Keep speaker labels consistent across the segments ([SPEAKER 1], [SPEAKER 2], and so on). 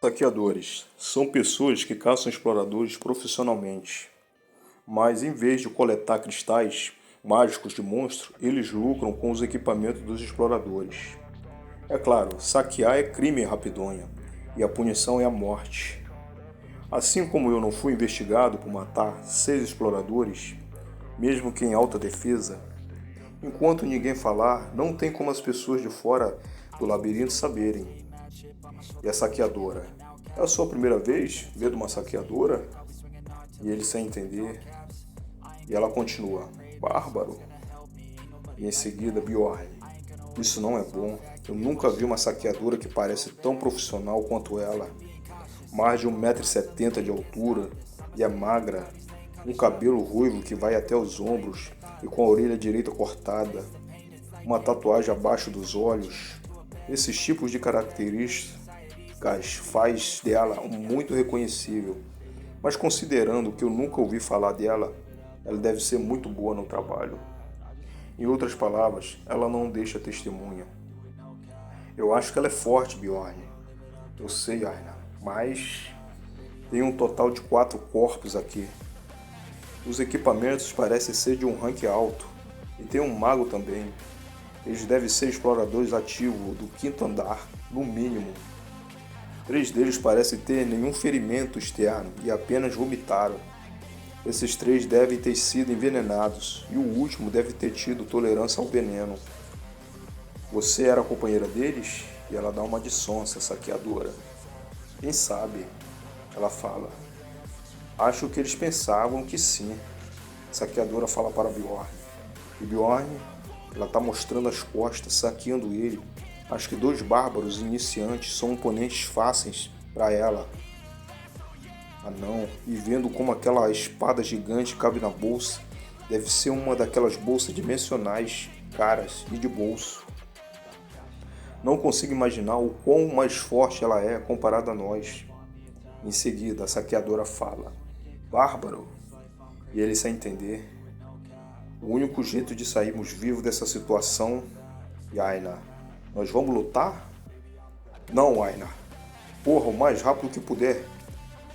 [SPEAKER 1] Saqueadores são pessoas que caçam exploradores profissionalmente, mas em vez de coletar cristais mágicos de monstros, eles lucram com os equipamentos dos exploradores. É claro, saquear é crime rapidonha, e a punição é a morte. Assim como eu não fui investigado por matar 6 exploradores, mesmo que em alta defesa, enquanto ninguém falar, não tem como as pessoas de fora do labirinto saberem. E a saqueadora? É a sua primeira vez vendo uma saqueadora? E ele sem entender. E ela continua: Bárbaro. E em seguida, Bjorn. Isso não é bom. Eu nunca vi uma saqueadora que parece tão profissional quanto ela. Mais de 1,70 m de altura e é magra. Um cabelo ruivo que vai até os ombros e com a orelha direita cortada. Uma tatuagem abaixo dos olhos. Esses tipos de características faz dela muito reconhecível, mas considerando que eu nunca ouvi falar dela, ela deve ser muito boa no trabalho. Em outras palavras, ela não deixa testemunha. Eu acho que ela é forte, Bjorn. Eu sei, Aina, mas tem um total de 4 corpos aqui. Os equipamentos parecem ser de um rank alto, e tem um mago também. Eles devem ser exploradores ativos do 5º andar, no mínimo. 3 deles parecem ter nenhum ferimento externo e apenas vomitaram. Esses 3 devem ter sido envenenados e o último deve ter tido tolerância ao veneno. Você era a companheira deles? E ela dá uma de sonsa, saqueadora. Quem sabe? Ela fala. Acho que eles pensavam que sim. A saqueadora fala para Bjorn. E Bjorn, ela está mostrando as costas, saqueando ele. Acho que 2 bárbaros iniciantes são oponentes fáceis para ela. Ah não, e vendo como aquela espada gigante cabe na bolsa, deve ser uma daquelas bolsas dimensionais, caras e de bolso. Não consigo imaginar o quão mais forte ela é comparada a nós. Em seguida, a saqueadora fala, Bárbaro, e ele sem entender. O único jeito de sairmos vivos dessa situação, Yaina, nós vamos lutar? Não, Aina. Corra o mais rápido que puder.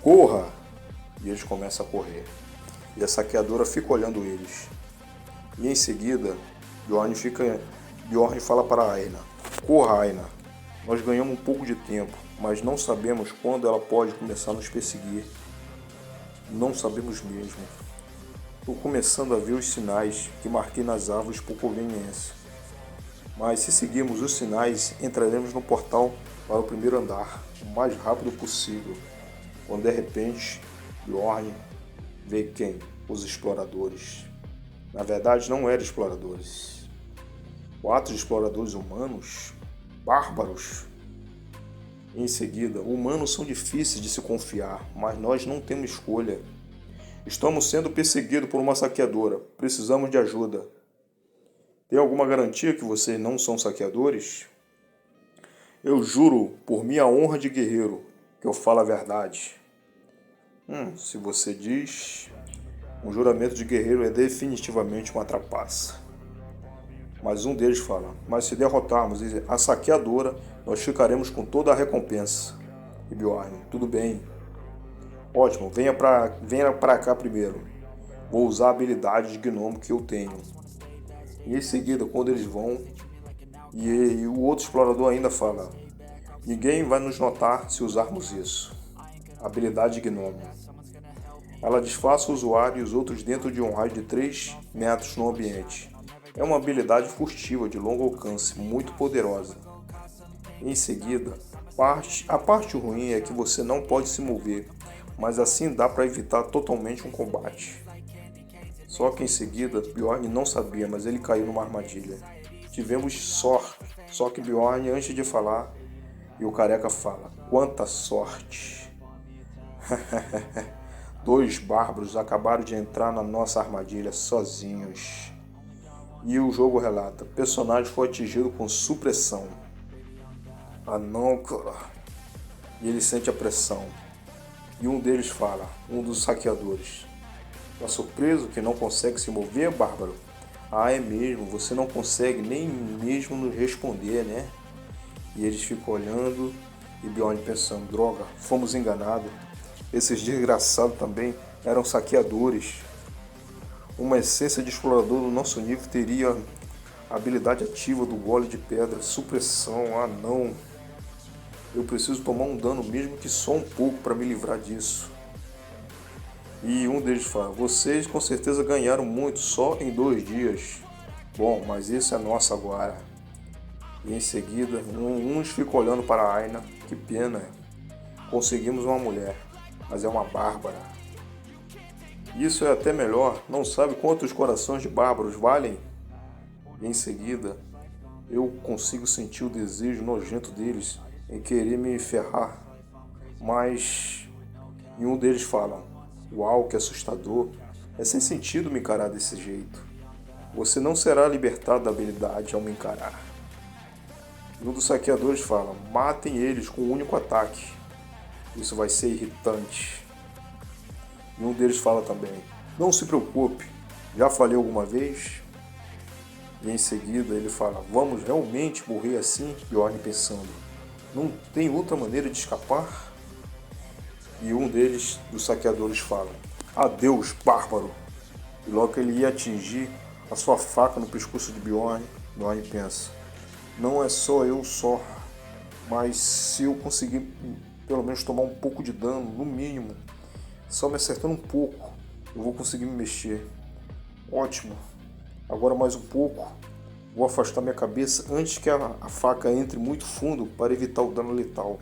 [SPEAKER 1] Corra! E eles começam a correr. E a saqueadora fica olhando eles. E em seguida, Bjorn fala para Aina. Corra, Aina. Nós ganhamos um pouco de tempo, mas não sabemos quando ela pode começar a nos perseguir. Não sabemos mesmo. Estou começando a ver os sinais que marquei nas árvores por conveniência. Mas se seguirmos os sinais, entraremos no portal para o 1º andar, o mais rápido possível. Quando de repente, Bjorn vê quem? Os exploradores. Na verdade, não eram exploradores. 4 exploradores humanos? Bárbaros! Em seguida, humanos são difíceis de se confiar, mas nós não temos escolha. Estamos sendo perseguidos por uma saqueadora. Precisamos de ajuda. Tem alguma garantia que vocês não são saqueadores? Eu juro, por minha honra de guerreiro, que eu falo a verdade. Se você diz, um juramento de guerreiro é definitivamente uma trapaça. Mas um deles fala, mas se derrotarmos a saqueadora, nós ficaremos com toda a recompensa. E Bjorn, tudo bem. Ótimo, venha pra cá primeiro. Vou usar a habilidade de gnomo que eu tenho. E em seguida, quando eles vão, e o outro explorador ainda fala, ninguém vai nos notar se usarmos isso. Habilidade de gnomo. Ela disfarça o usuário e os outros dentro de um raio de 3 metros no ambiente. É uma habilidade furtiva de longo alcance, muito poderosa. Em seguida, a parte ruim é que você não pode se mover, mas assim dá para evitar totalmente um combate. Só que em seguida, Bjorn não sabia, mas ele caiu numa armadilha. Tivemos sorte, só que Bjorn, antes de falar, e o careca fala, quanta sorte! 2 bárbaros acabaram de entrar na nossa armadilha sozinhos. E o jogo relata, personagem foi atingido com supressão. Ah não, cara. E ele sente a pressão. E um deles fala, um dos saqueadores. Tá surpreso que não consegue se mover, Bárbaro? Ah, é mesmo, você não consegue nem mesmo nos responder, né? E eles ficam olhando E Bjorn pensando, droga, fomos enganados. Esses desgraçados também eram saqueadores. Uma essência de explorador do nosso nível teria a habilidade ativa do gole de pedra, supressão, ah não. Eu preciso tomar um dano mesmo que só um pouco para me livrar disso. E um deles fala, vocês com certeza ganharam muito só em 2 dias. Bom, mas isso é nosso agora. E em seguida, uns ficam olhando para a Aina. Que pena, conseguimos uma mulher, mas é uma bárbara. Isso é até melhor, não sabe quantos corações de bárbaros valem? E em seguida, eu consigo sentir o desejo nojento deles em querer me ferrar. Mas, e um deles fala, uau, que assustador, é sem sentido me encarar desse jeito. Você não será libertado da habilidade ao me encarar. E um dos saqueadores fala, matem eles com um único ataque. Isso vai ser irritante. E um deles fala também, não se preocupe, já falhei alguma vez? E em seguida ele fala, vamos realmente morrer assim? Bjorn pensando, não tem outra maneira de escapar? E um deles, dos saqueadores, fala, adeus, bárbaro! E logo que ele ia atingir a sua faca no pescoço de Bjorn, Bjorn pensa, não é só eu só, mas se eu conseguir pelo menos tomar um pouco de dano, no mínimo, só me acertando um pouco, eu vou conseguir me mexer. Ótimo, agora mais um pouco, vou afastar minha cabeça antes que a faca entre muito fundo para evitar o dano letal.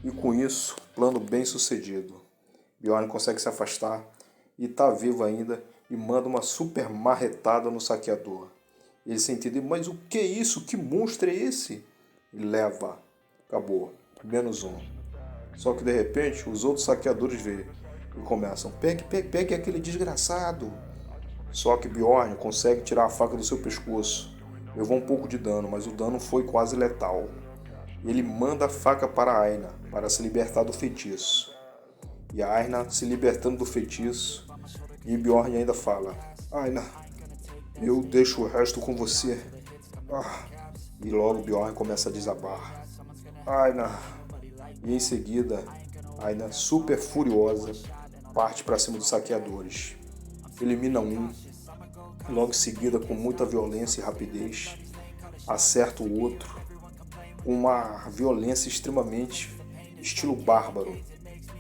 [SPEAKER 1] E com isso, plano bem sucedido. Bjorn consegue se afastar e está vivo ainda e manda uma super marretada no saqueador. Ele sem entender, mas o que é isso? Que monstro é esse? E leva. Acabou. -1. Só que de repente os outros saqueadores veem e começam, pegue aquele desgraçado. Só que Bjorn consegue tirar a faca do seu pescoço. Levou um pouco de dano, mas o dano foi quase letal. Ele manda a faca para a Aina, para se libertar do feitiço. E a Aina se libertando do feitiço, e Bjorn ainda fala, Aina, eu deixo o resto com você. E logo Bjorn começa a desabar. Aina. E em seguida, Aina, super furiosa, parte para cima dos saqueadores. Elimina um, logo em seguida, com muita violência e rapidez, acerta o outro, com uma violência extremamente estilo bárbaro.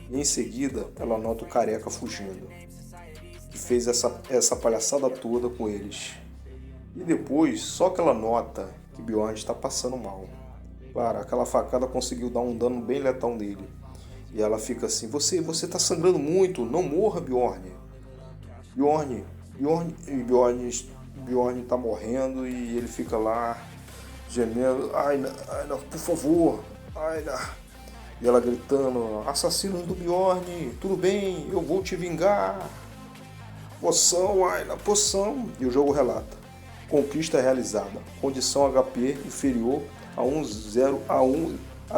[SPEAKER 1] E em seguida, ela nota o careca fugindo, que fez essa palhaçada toda com eles. E depois, só que ela nota que Bjorn está passando mal. Claro, aquela facada conseguiu dar um dano bem letal nele. E ela fica assim, você está sangrando muito, não morra, Bjorn. Bjorn está morrendo e ele fica lá gemendo, Aina, por favor, Aina. E ela gritando, assassinos do Bjorn, tudo bem, eu vou te vingar. Poção, Aina, poção. E o jogo relata, conquista realizada, condição HP inferior a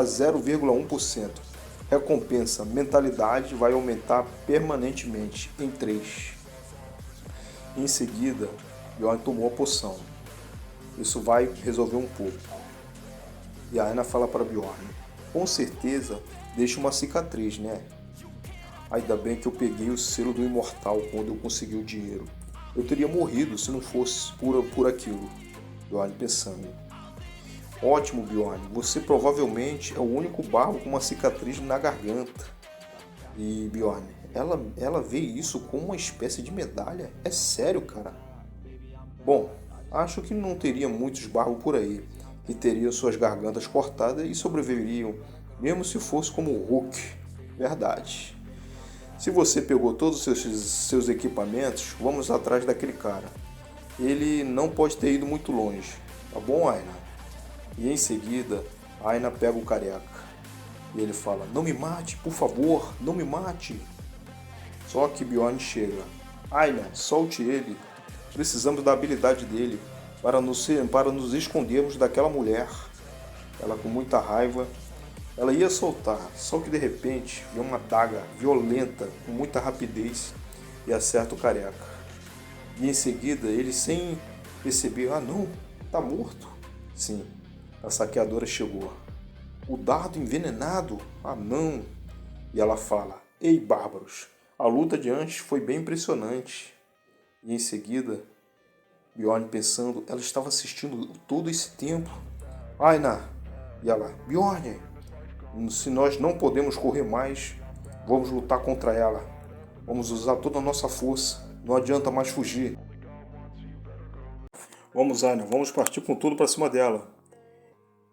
[SPEAKER 1] 0,1%. Recompensa, mentalidade vai aumentar permanentemente em 3. Em seguida, Bjorn tomou a poção. Isso vai resolver um pouco. E a Aina fala para Bjorn, com certeza deixa uma cicatriz, né? Ainda bem que eu peguei o selo do imortal quando eu consegui o dinheiro. Eu teria morrido se não fosse por aquilo. Bjorn pensando. Ótimo, Bjorn. Você provavelmente é o único barbo com uma cicatriz na garganta. E Bjorn, ela vê isso como uma espécie de medalha? É sério, cara? Bom, acho que não teria muitos barbos por aí que teriam suas gargantas cortadas e sobreviveriam, mesmo se fosse como o Hulk. Verdade. Se você pegou todos os seus equipamentos, vamos atrás daquele cara. Ele não pode ter ido muito longe. Tá bom, Aina? E em seguida, Aina pega o careca. E ele fala, não me mate, por favor, não me mate. Só que Bjorn chega. Aina, solte ele. Precisamos da habilidade dele para nos escondermos daquela mulher. Ela com muita raiva. Ela ia soltar, só que de repente vem uma adaga violenta, com muita rapidez, e acerta o careca. E em seguida, ele sem perceber, não, tá morto. Sim, a saqueadora chegou. O dardo envenenado? Ah, não! E ela fala: Ei, bárbaros, a luta de antes foi bem impressionante. E em seguida, Bjorn pensando, ela estava assistindo todo esse tempo. Aina! E ela: Bjorn, se nós não podemos correr mais, vamos lutar contra ela. Vamos usar toda a nossa força. Não adianta mais fugir. Vamos, Aina, vamos partir com tudo para cima dela.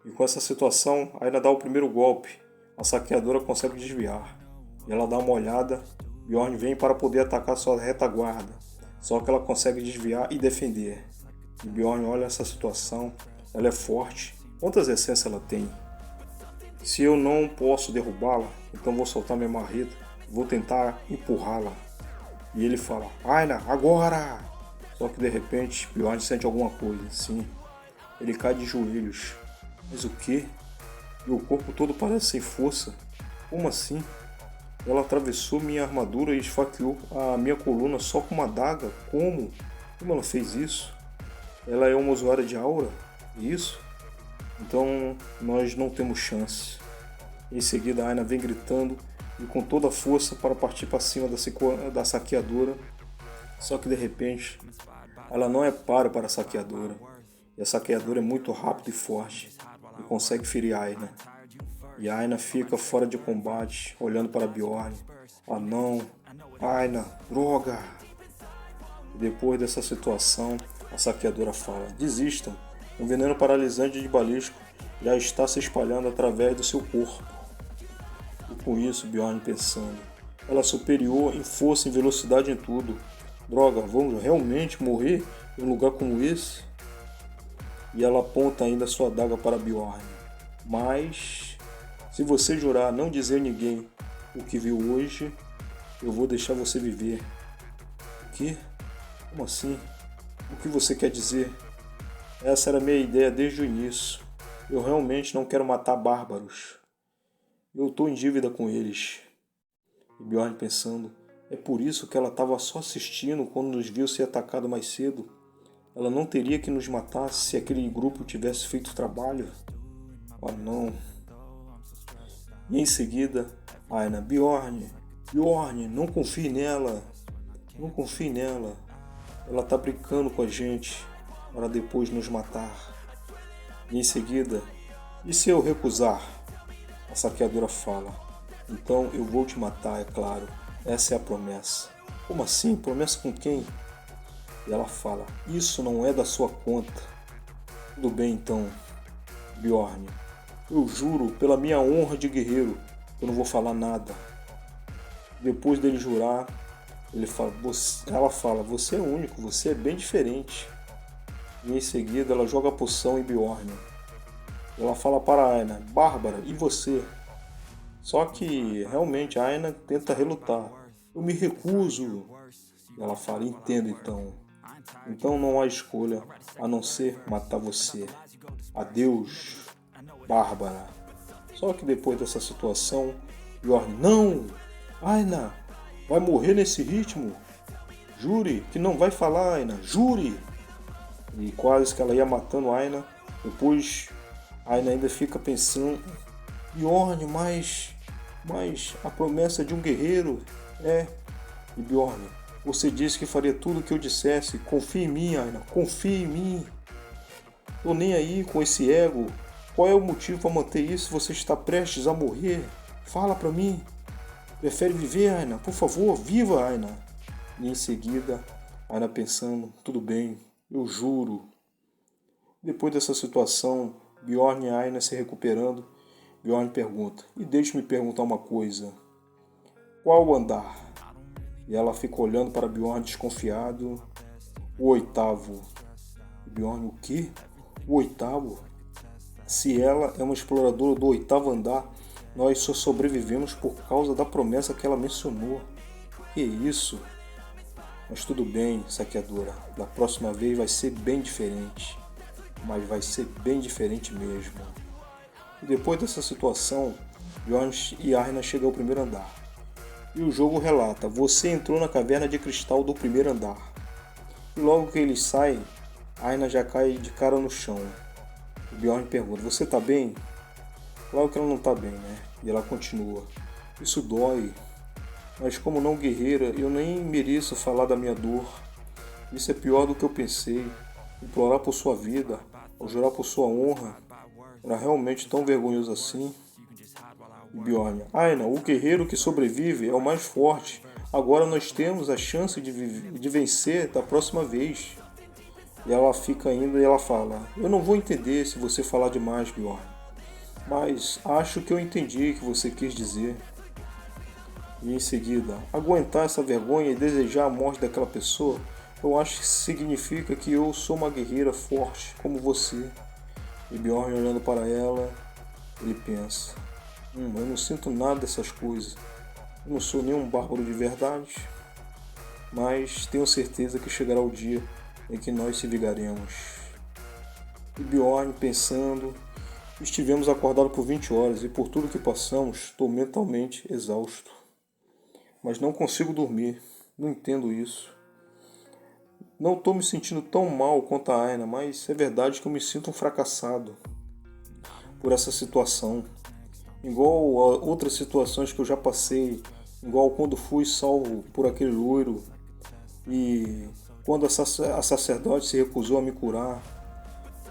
[SPEAKER 1] E com essa situação, Aina dá o primeiro golpe. A saqueadora consegue desviar. E ela dá uma olhada. Bjorn vem para poder atacar sua retaguarda. Só que ela consegue desviar e defender. E Bjorn olha essa situação. Ela é forte. Quantas essências ela tem? Se eu não posso derrubá-la, então vou soltar minha marreta. Vou tentar empurrá-la. E ele fala: Aina, agora! Só que de repente Bjorn sente alguma coisa. Sim, ele cai de joelhos. Mas o que? Meu corpo todo parece sem força. Como assim? Ela atravessou minha armadura e esfaqueou a minha coluna só com uma adaga? Como? Como ela fez isso? Ela é uma usuária de aura? Isso? Então nós não temos chance. Em seguida a Aina vem gritando e com toda a força para partir para cima da saqueadora. Só que de repente ela não é páreo para a saqueadora. E a saqueadora é muito rápida e forte e consegue ferir a Aina. E a Aina fica fora de combate, olhando para Bjorn. Ah não, Aina, droga! E depois dessa situação, a saqueadora fala: Desistam, um veneno paralisante de balístico já está se espalhando através do seu corpo. E com isso, Bjorn pensando: ela é superior em força e velocidade em tudo. Droga, vamos realmente morrer em um lugar como esse? E ela aponta ainda sua adaga para Bjorn. Mas, se você jurar não dizer a ninguém o que viu hoje, eu vou deixar você viver. O quê? Como assim? O que você quer dizer? Essa era a minha ideia desde o início. Eu realmente não quero matar bárbaros. Eu estou em dívida com eles. E Bjorn pensando: é por isso que ela estava só assistindo quando nos viu ser atacado mais cedo. Ela não teria que nos matar se aquele grupo tivesse feito o trabalho. Ah não. E em seguida, Aina: Bjorn, não confie nela. Não confie nela. Ela está brincando com a gente para depois nos matar. E em seguida: e se eu recusar? A saqueadora fala: então eu vou te matar, é claro. Essa é a promessa. Como assim? Promessa com quem? E ela fala: isso não é da sua conta. Tudo bem então, Bjorn. Eu juro pela minha honra de guerreiro que eu não vou falar nada. Depois dele jurar, ela fala: você é único, você é bem diferente. E em seguida ela joga a poção em Bjorn. Ela fala para a Aina: Bárbara, e você? Só que realmente a Aina tenta relutar. Eu me recuso. Ela fala: entendo então. Então não há escolha a não ser matar você. Adeus, Bárbara. Só que depois dessa situação, Bjorn: não! Aina, vai morrer nesse ritmo. Jure que não vai falar, Aina. Jure! E quase que ela ia matando a Aina. Depois a Aina ainda fica pensando: Bjorn, mas a promessa de um guerreiro é... E Bjorn: você disse que faria tudo o que eu dissesse. Confie em mim, Aina. Confie em mim. Tô nem aí com esse ego. Qual é o motivo para manter isso se você está prestes a morrer? Fala pra mim. Prefere viver, Aina? Por favor, viva, Aina. E em seguida, Aina pensando: tudo bem, eu juro. Depois dessa situação, Bjorn e Aina se recuperando, Bjorn pergunta: e deixe-me perguntar uma coisa. Qual o andar? E ela fica olhando para Bjorn desconfiado. O oitavo. E Bjorn: o quê? O oitavo? Se ela é uma exploradora do oitavo andar, nós só sobrevivemos por causa da promessa que ela mencionou. Que isso? Mas tudo bem, saqueadora. Da próxima vez vai ser bem diferente. Mas vai ser bem diferente mesmo. E depois dessa situação, Bjorn e Aina chegam ao primeiro andar. E o jogo relata: você entrou na caverna de cristal do primeiro andar. E logo que eles saem, Aina já cai de cara no chão. E Bjorn pergunta: você tá bem? Claro que ela não tá bem, né? E ela continua. Isso dói, mas como não guerreira, eu nem mereço falar da minha dor. Isso é pior do que eu pensei. Implorar por sua vida, ou jurar por sua honra, era realmente tão vergonhoso assim. E Bjorn, Aina, o guerreiro que sobrevive é o mais forte. Agora nós temos a chance de vencer da próxima vez. E ela fica ainda e ela fala: Eu não vou entender se você falar demais, Bjorn. Mas acho que eu entendi o que você quis dizer. E em seguida, aguentar essa vergonha e desejar a morte daquela pessoa, eu acho que significa que eu sou uma guerreira forte como você. E Bjorn olhando para ela, ele pensa: eu não sinto nada dessas coisas. Eu não sou nenhum bárbaro de verdade, mas tenho certeza que chegará o dia em que nós se vingaremos. E Bjorn pensando, estivemos acordados por 20 horas e por tudo que passamos, estou mentalmente exausto. Mas não consigo dormir, não entendo isso. Não estou me sentindo tão mal quanto a Aina, mas é verdade que eu me sinto um fracassado por essa situação. Igual a outras situações que eu já passei, igual quando fui salvo por aquele loiro e quando a sacerdote se recusou a me curar,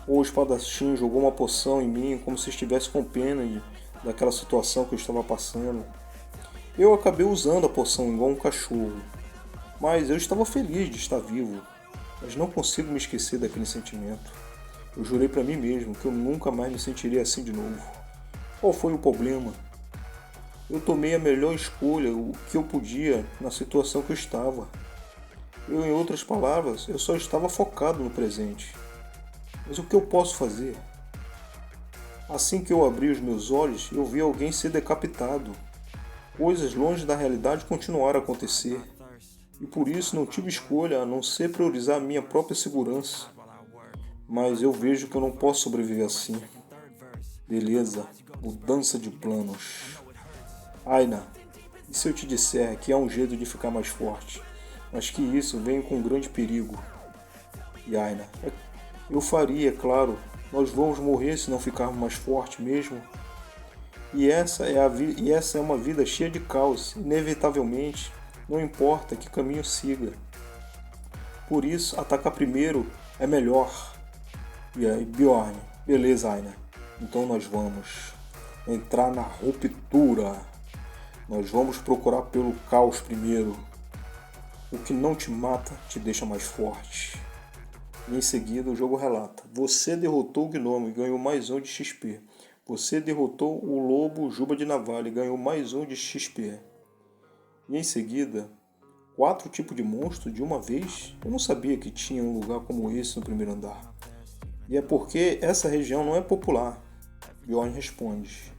[SPEAKER 1] ou o espadachim jogou uma poção em mim como se estivesse com pena daquela situação que eu estava passando. Eu acabei usando a poção igual um cachorro, mas eu estava feliz de estar vivo, mas não consigo me esquecer daquele sentimento. Eu jurei para mim mesmo que eu nunca mais me sentiria assim de novo. Qual foi o problema? Eu tomei a melhor escolha, o que eu podia, na situação que eu estava. Em outras palavras, eu só estava focado no presente. Mas o que eu posso fazer? Assim que eu abri os meus olhos, eu vi alguém ser decapitado. Coisas longe da realidade continuaram a acontecer. E por isso não tive escolha a não ser priorizar a minha própria segurança. Mas eu vejo que eu não posso sobreviver assim. Beleza, mudança de planos. Aina, e se eu te disser que há um jeito de ficar mais forte, mas que isso vem com um grande perigo? E Aina, eu faria, claro, nós vamos morrer se não ficarmos mais fortes mesmo. E essa é uma vida cheia de caos, inevitavelmente, não importa que caminho siga. Por isso, atacar primeiro é melhor. E aí, Bjorn, beleza, Aina. Então nós vamos entrar na ruptura. Nós vamos procurar pelo caos primeiro. O que não te mata te deixa mais forte. E em seguida o jogo relata: você derrotou o gnomo e ganhou mais um de XP. Você derrotou o lobo Juba de Navalha e ganhou mais um de XP. E em seguida, 4 tipos de monstro de uma vez? Eu não sabia que tinha um lugar como esse no primeiro andar. E é porque essa região não é popular. Bjorn responde.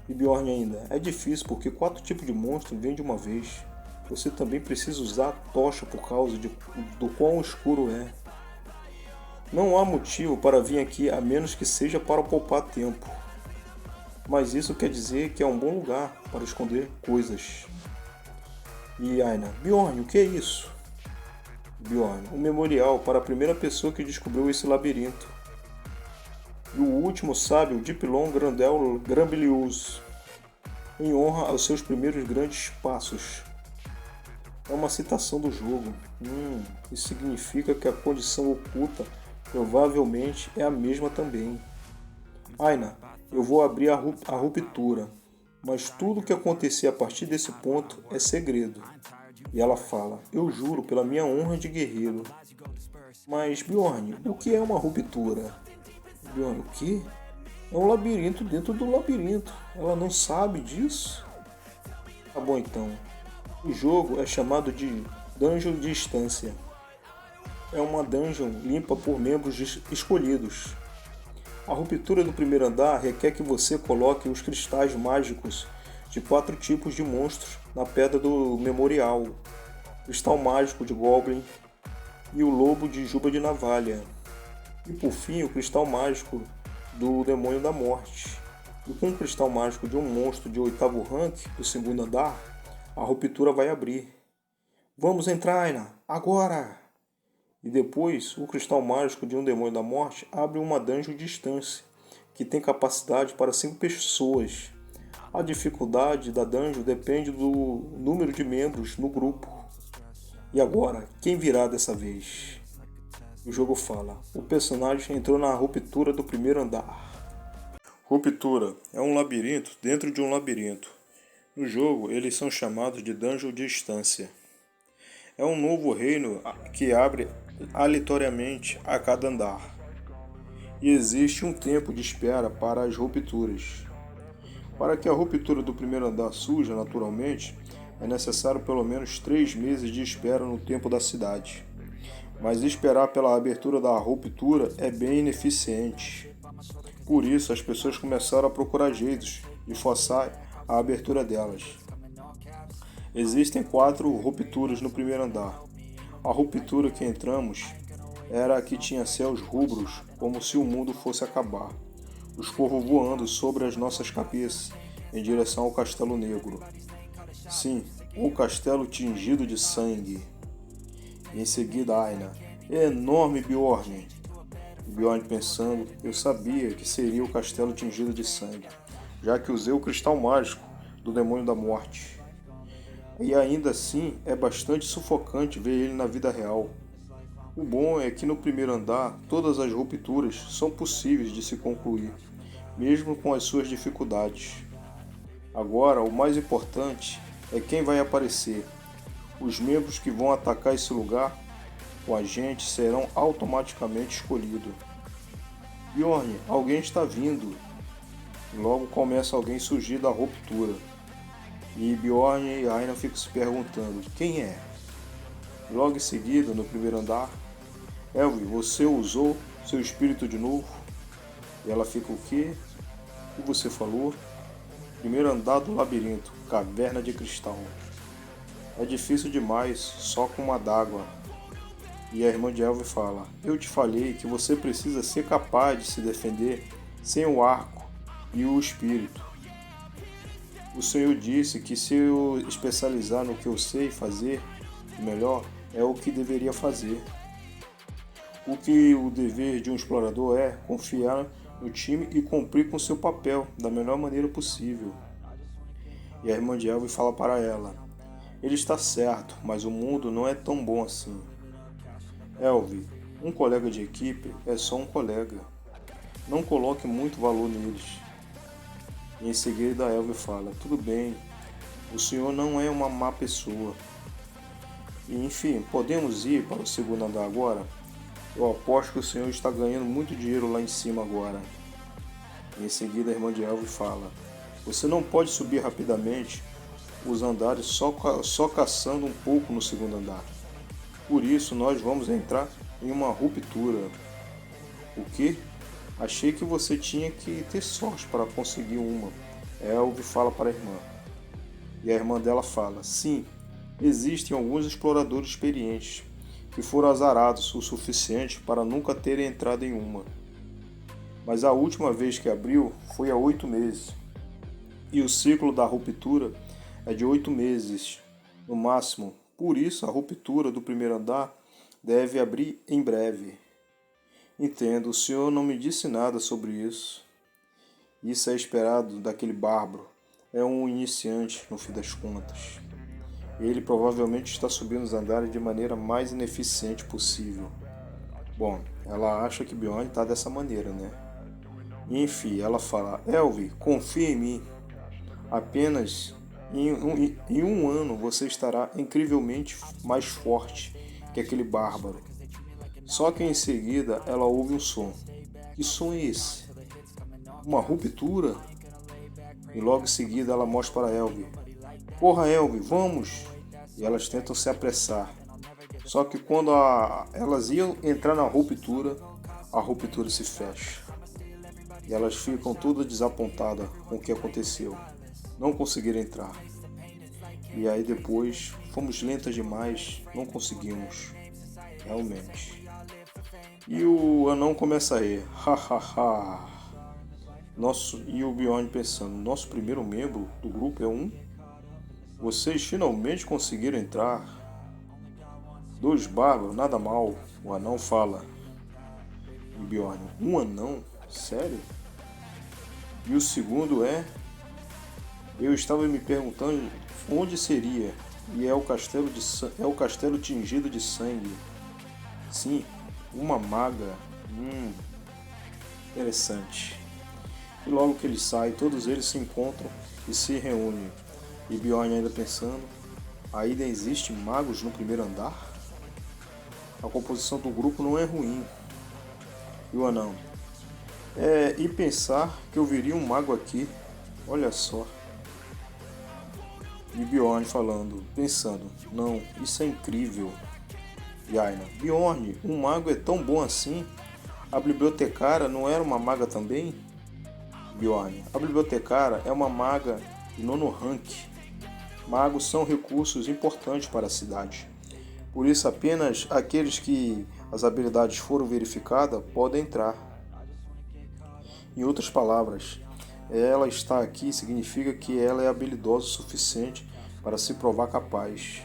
[SPEAKER 1] E Bjorn ainda, é difícil porque 4 tipos de monstro vêm de uma vez. Você também precisa usar a tocha por causa do quão escuro é. Não há motivo para vir aqui a menos que seja para poupar tempo. Mas isso quer dizer que é um bom lugar para esconder coisas. E Aina, Bjorn, o que é isso? Bjorn, um memorial para a primeira pessoa que descobriu esse labirinto. E o último sábio Dipilon Grandel Grambilius, em honra aos seus primeiros grandes passos. É uma citação do jogo. Isso significa que a condição oculta provavelmente é a mesma também. Aina, eu vou abrir a ruptura, mas tudo o que acontecer a partir desse ponto é segredo. E ela fala, eu juro pela minha honra de guerreiro. Mas Bjorn, o que é uma ruptura? Bjorn, o que? É um labirinto dentro do labirinto. Ela não sabe disso? Tá bom então. O jogo é chamado de Dungeon de Instância. É uma dungeon limpa por membros escolhidos. A ruptura do primeiro andar requer que você coloque os cristais mágicos de 4 tipos de monstros na pedra do memorial. Cristal mágico de Goblin e o lobo de Juba de Navalha. E por fim o cristal mágico do Demônio da Morte. E com o cristal mágico de um monstro de 8º rank do segundo andar, a ruptura vai abrir. Vamos entrar, Aina! Agora! E depois, o cristal mágico de um Demônio da Morte abre uma dungeon de distância, que tem capacidade para 5 pessoas. A dificuldade da dungeon depende do número de membros no grupo. E agora, quem virá dessa vez? O jogo fala: o personagem entrou na ruptura do primeiro andar. Ruptura é um labirinto dentro de um labirinto. No jogo, eles são chamados de dungeon de instância. É um novo reino que abre aleatoriamente a cada andar. E existe um tempo de espera para as rupturas. Para que a ruptura do primeiro andar surja naturalmente, é necessário pelo menos 3 meses de espera no tempo da cidade. Mas esperar pela abertura da ruptura é bem ineficiente. Por isso, as pessoas começaram a procurar jeitos de forçar a abertura delas. Existem 4 rupturas no primeiro andar. A ruptura que entramos era a que tinha céus rubros, como se o mundo fosse acabar. Os corvos voando sobre as nossas cabeças, em direção ao Castelo Negro. Sim, o castelo tingido de sangue. E em seguida Aina. Enorme Bjorn. Bjorn pensando, eu sabia que seria o castelo tingido de sangue, já que usei o cristal mágico do demônio da morte. E ainda assim é bastante sufocante ver ele na vida real. O bom é que no primeiro andar todas as rupturas são possíveis de se concluir, mesmo com as suas dificuldades. Agora, o mais importante é quem vai aparecer. Os membros que vão atacar esse lugar com a gente serão automaticamente escolhidos. Bjorn, alguém está vindo. Logo começa alguém a surgir da ruptura. E Bjorn e Aina ficam se perguntando, quem é? Logo em seguida, no primeiro andar, Elvi, você usou seu espírito de novo? E ela fica o quê? O que você falou? Primeiro andar do labirinto, caverna de cristal. É difícil demais, só com uma dágua. E a irmã de Elvi fala, eu te falei que você precisa ser capaz de se defender sem o arco e o espírito. O Senhor disse que se eu especializar no que eu sei fazer melhor, é o que deveria fazer. O que o dever de um explorador é confiar no time e cumprir com seu papel da melhor maneira possível. E a irmã de Elvi fala para ela, ele está certo, mas o mundo não é tão bom assim. Elvi, um colega de equipe é só um colega. Não coloque muito valor neles. E em seguida a Elvi fala, tudo bem, o senhor não é uma má pessoa. E enfim, podemos ir para o segundo andar agora? Eu aposto que o senhor está ganhando muito dinheiro lá em cima agora. E em seguida a irmã de Elvi fala, você não pode subir rapidamente os andares só caçando um pouco no segundo andar. Por isso nós vamos entrar em uma ruptura. O quê? Achei que você tinha que ter sorte para conseguir uma. Elvi fala para a irmã. E a irmã dela fala, sim, existem alguns exploradores experientes que foram azarados o suficiente para nunca terem entrado em uma. Mas a última vez que abriu foi há 8 meses. E o ciclo da ruptura é de 8 meses, no máximo. Por isso, a ruptura do primeiro andar deve abrir em breve. Entendo, o senhor não me disse nada sobre isso. Isso é esperado daquele bárbaro. É um iniciante, no fim das contas. Ele provavelmente está subindo os andares de maneira mais ineficiente possível. Bom, ela acha que Bjorn está dessa maneira, né? E enfim, ela fala, Elvi, confia em mim. Apenas em um ano você estará incrivelmente mais forte que aquele bárbaro. Só que em seguida ela ouve um som. Que som é esse? Uma ruptura? E logo em seguida ela mostra para Elvi. Porra, Elvi, vamos! E elas tentam se apressar. Só que quando elas iam entrar na ruptura, a ruptura se fecha. E elas ficam todas desapontadas com o que aconteceu. Não conseguiram entrar. E aí depois, fomos lentas demais, não conseguimos. Realmente. E o anão começa a rir. Hahaha. E o Bjorn pensando, nosso primeiro membro do grupo é um? Vocês finalmente conseguiram entrar. 2 bárbaros, nada mal. O anão fala. E Bjorn, um anão? Sério? E o segundo é: eu estava me perguntando onde seria, e é o castelo tingido de sangue. Sim, uma maga. Interessante. E logo que eles saem, todos eles se encontram e se reúnem. E Bjorn ainda pensando: ainda existem magos no primeiro andar? A composição do grupo não é ruim. E o anão: e pensar que eu viria um mago aqui. Olha só. E Bjorn pensando: não, isso é incrível. E Aina: Bjorn, um mago é tão bom assim? A bibliotecária não era uma maga também? Bjorn: a bibliotecária é uma maga de nono rank. Magos são recursos importantes para a cidade. Por isso apenas aqueles que as habilidades foram verificadas podem entrar. Em outras palavras, ela está aqui significa que ela é habilidosa o suficiente para se provar capaz.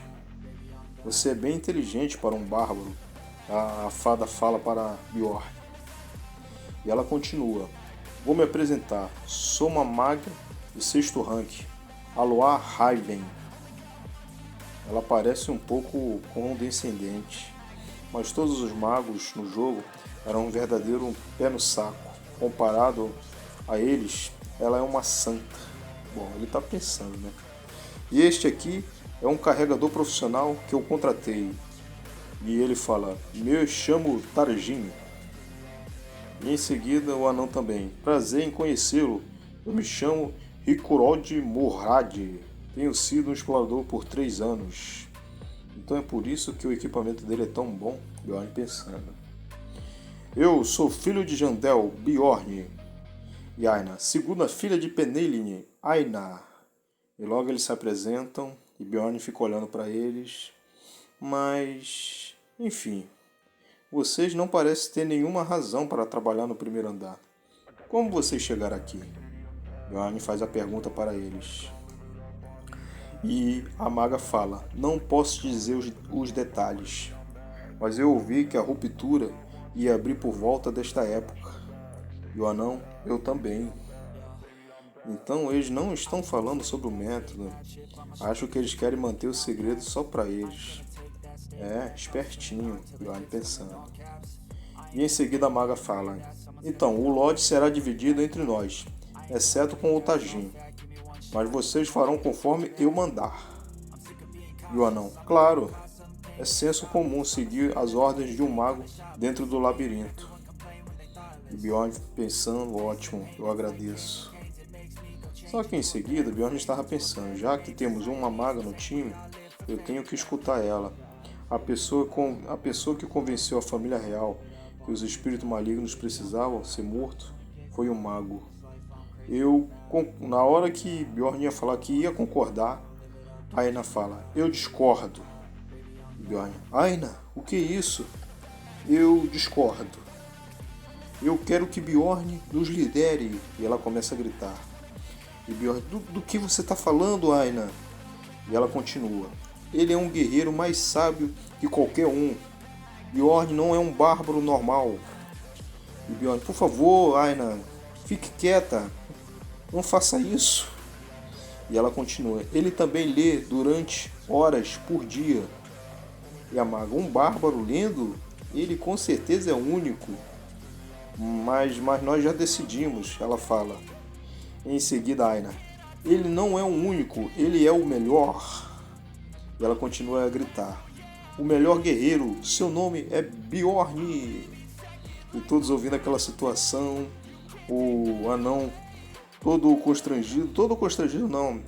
[SPEAKER 1] Você é bem inteligente para um bárbaro, a fada fala para Bjorn. E ela continua: vou me apresentar, sou uma maga de sexto rank, Aloy Raven. Ela parece um pouco condescendente, mas todos os magos no jogo eram um verdadeiro pé no saco. Comparado a eles, ela é uma santa. Bom, ele está pensando, né? E este aqui é um carregador profissional que eu contratei. E ele fala: me chamo Tarjin. E em seguida o anão também: prazer em conhecê-lo. Eu me chamo Rikurod Murad. Tenho sido um explorador por 3 anos. Então é por isso que o equipamento dele é tão bom. Bjorn pensando: eu sou filho de Jandel, Bjorn. E Aina: segunda filha de Penelin, Aina. E logo eles se apresentam e Bjorn fica olhando para eles. Mas, enfim, vocês não parecem ter nenhuma razão para trabalhar no primeiro andar. Como vocês chegaram aqui? Bjorn faz a pergunta para eles. E a maga fala: não posso te dizer os detalhes, mas eu ouvi que a ruptura ia abrir por volta desta época. E o anão: eu também. Então eles não estão falando sobre o método. Acho que eles querem manter o segredo só para eles. Espertinho, Bjorn pensando. E em seguida a maga fala: então, o lote será dividido entre nós, exceto com o Tajin. Mas vocês farão conforme eu mandar. E o anão: claro, é senso comum seguir as ordens de um mago dentro do labirinto. E Bjorn pensando: ótimo, eu agradeço. Só que em seguida Bjorn estava pensando: já que temos uma maga no time, eu tenho que escutar ela. A pessoa que convenceu a família real que os espíritos malignos precisavam ser mortos foi o mago. Na hora que Bjorn ia falar que ia concordar, Aina fala: eu discordo. Bjorn: Aina, o que é isso? Eu discordo. Eu quero que Bjorn nos lidere. E ela começa a gritar. E Bjorn: do que você está falando, Aina? E ela continua: ele é um guerreiro mais sábio que qualquer um. Bjorn não é um bárbaro normal. E Bjorn: por favor, Aina, fique quieta. Não faça isso. E ela continua: ele também lê durante horas por dia. E a maga: um bárbaro lendo? Ele com certeza é único. Mas nós já decidimos, ela fala. Em seguida, Aina: ele não é o único, ele é o melhor. E ela continua a gritar: o melhor guerreiro, seu nome é Bjorn. E todos ouvindo aquela situação, o anão todo constrangido não,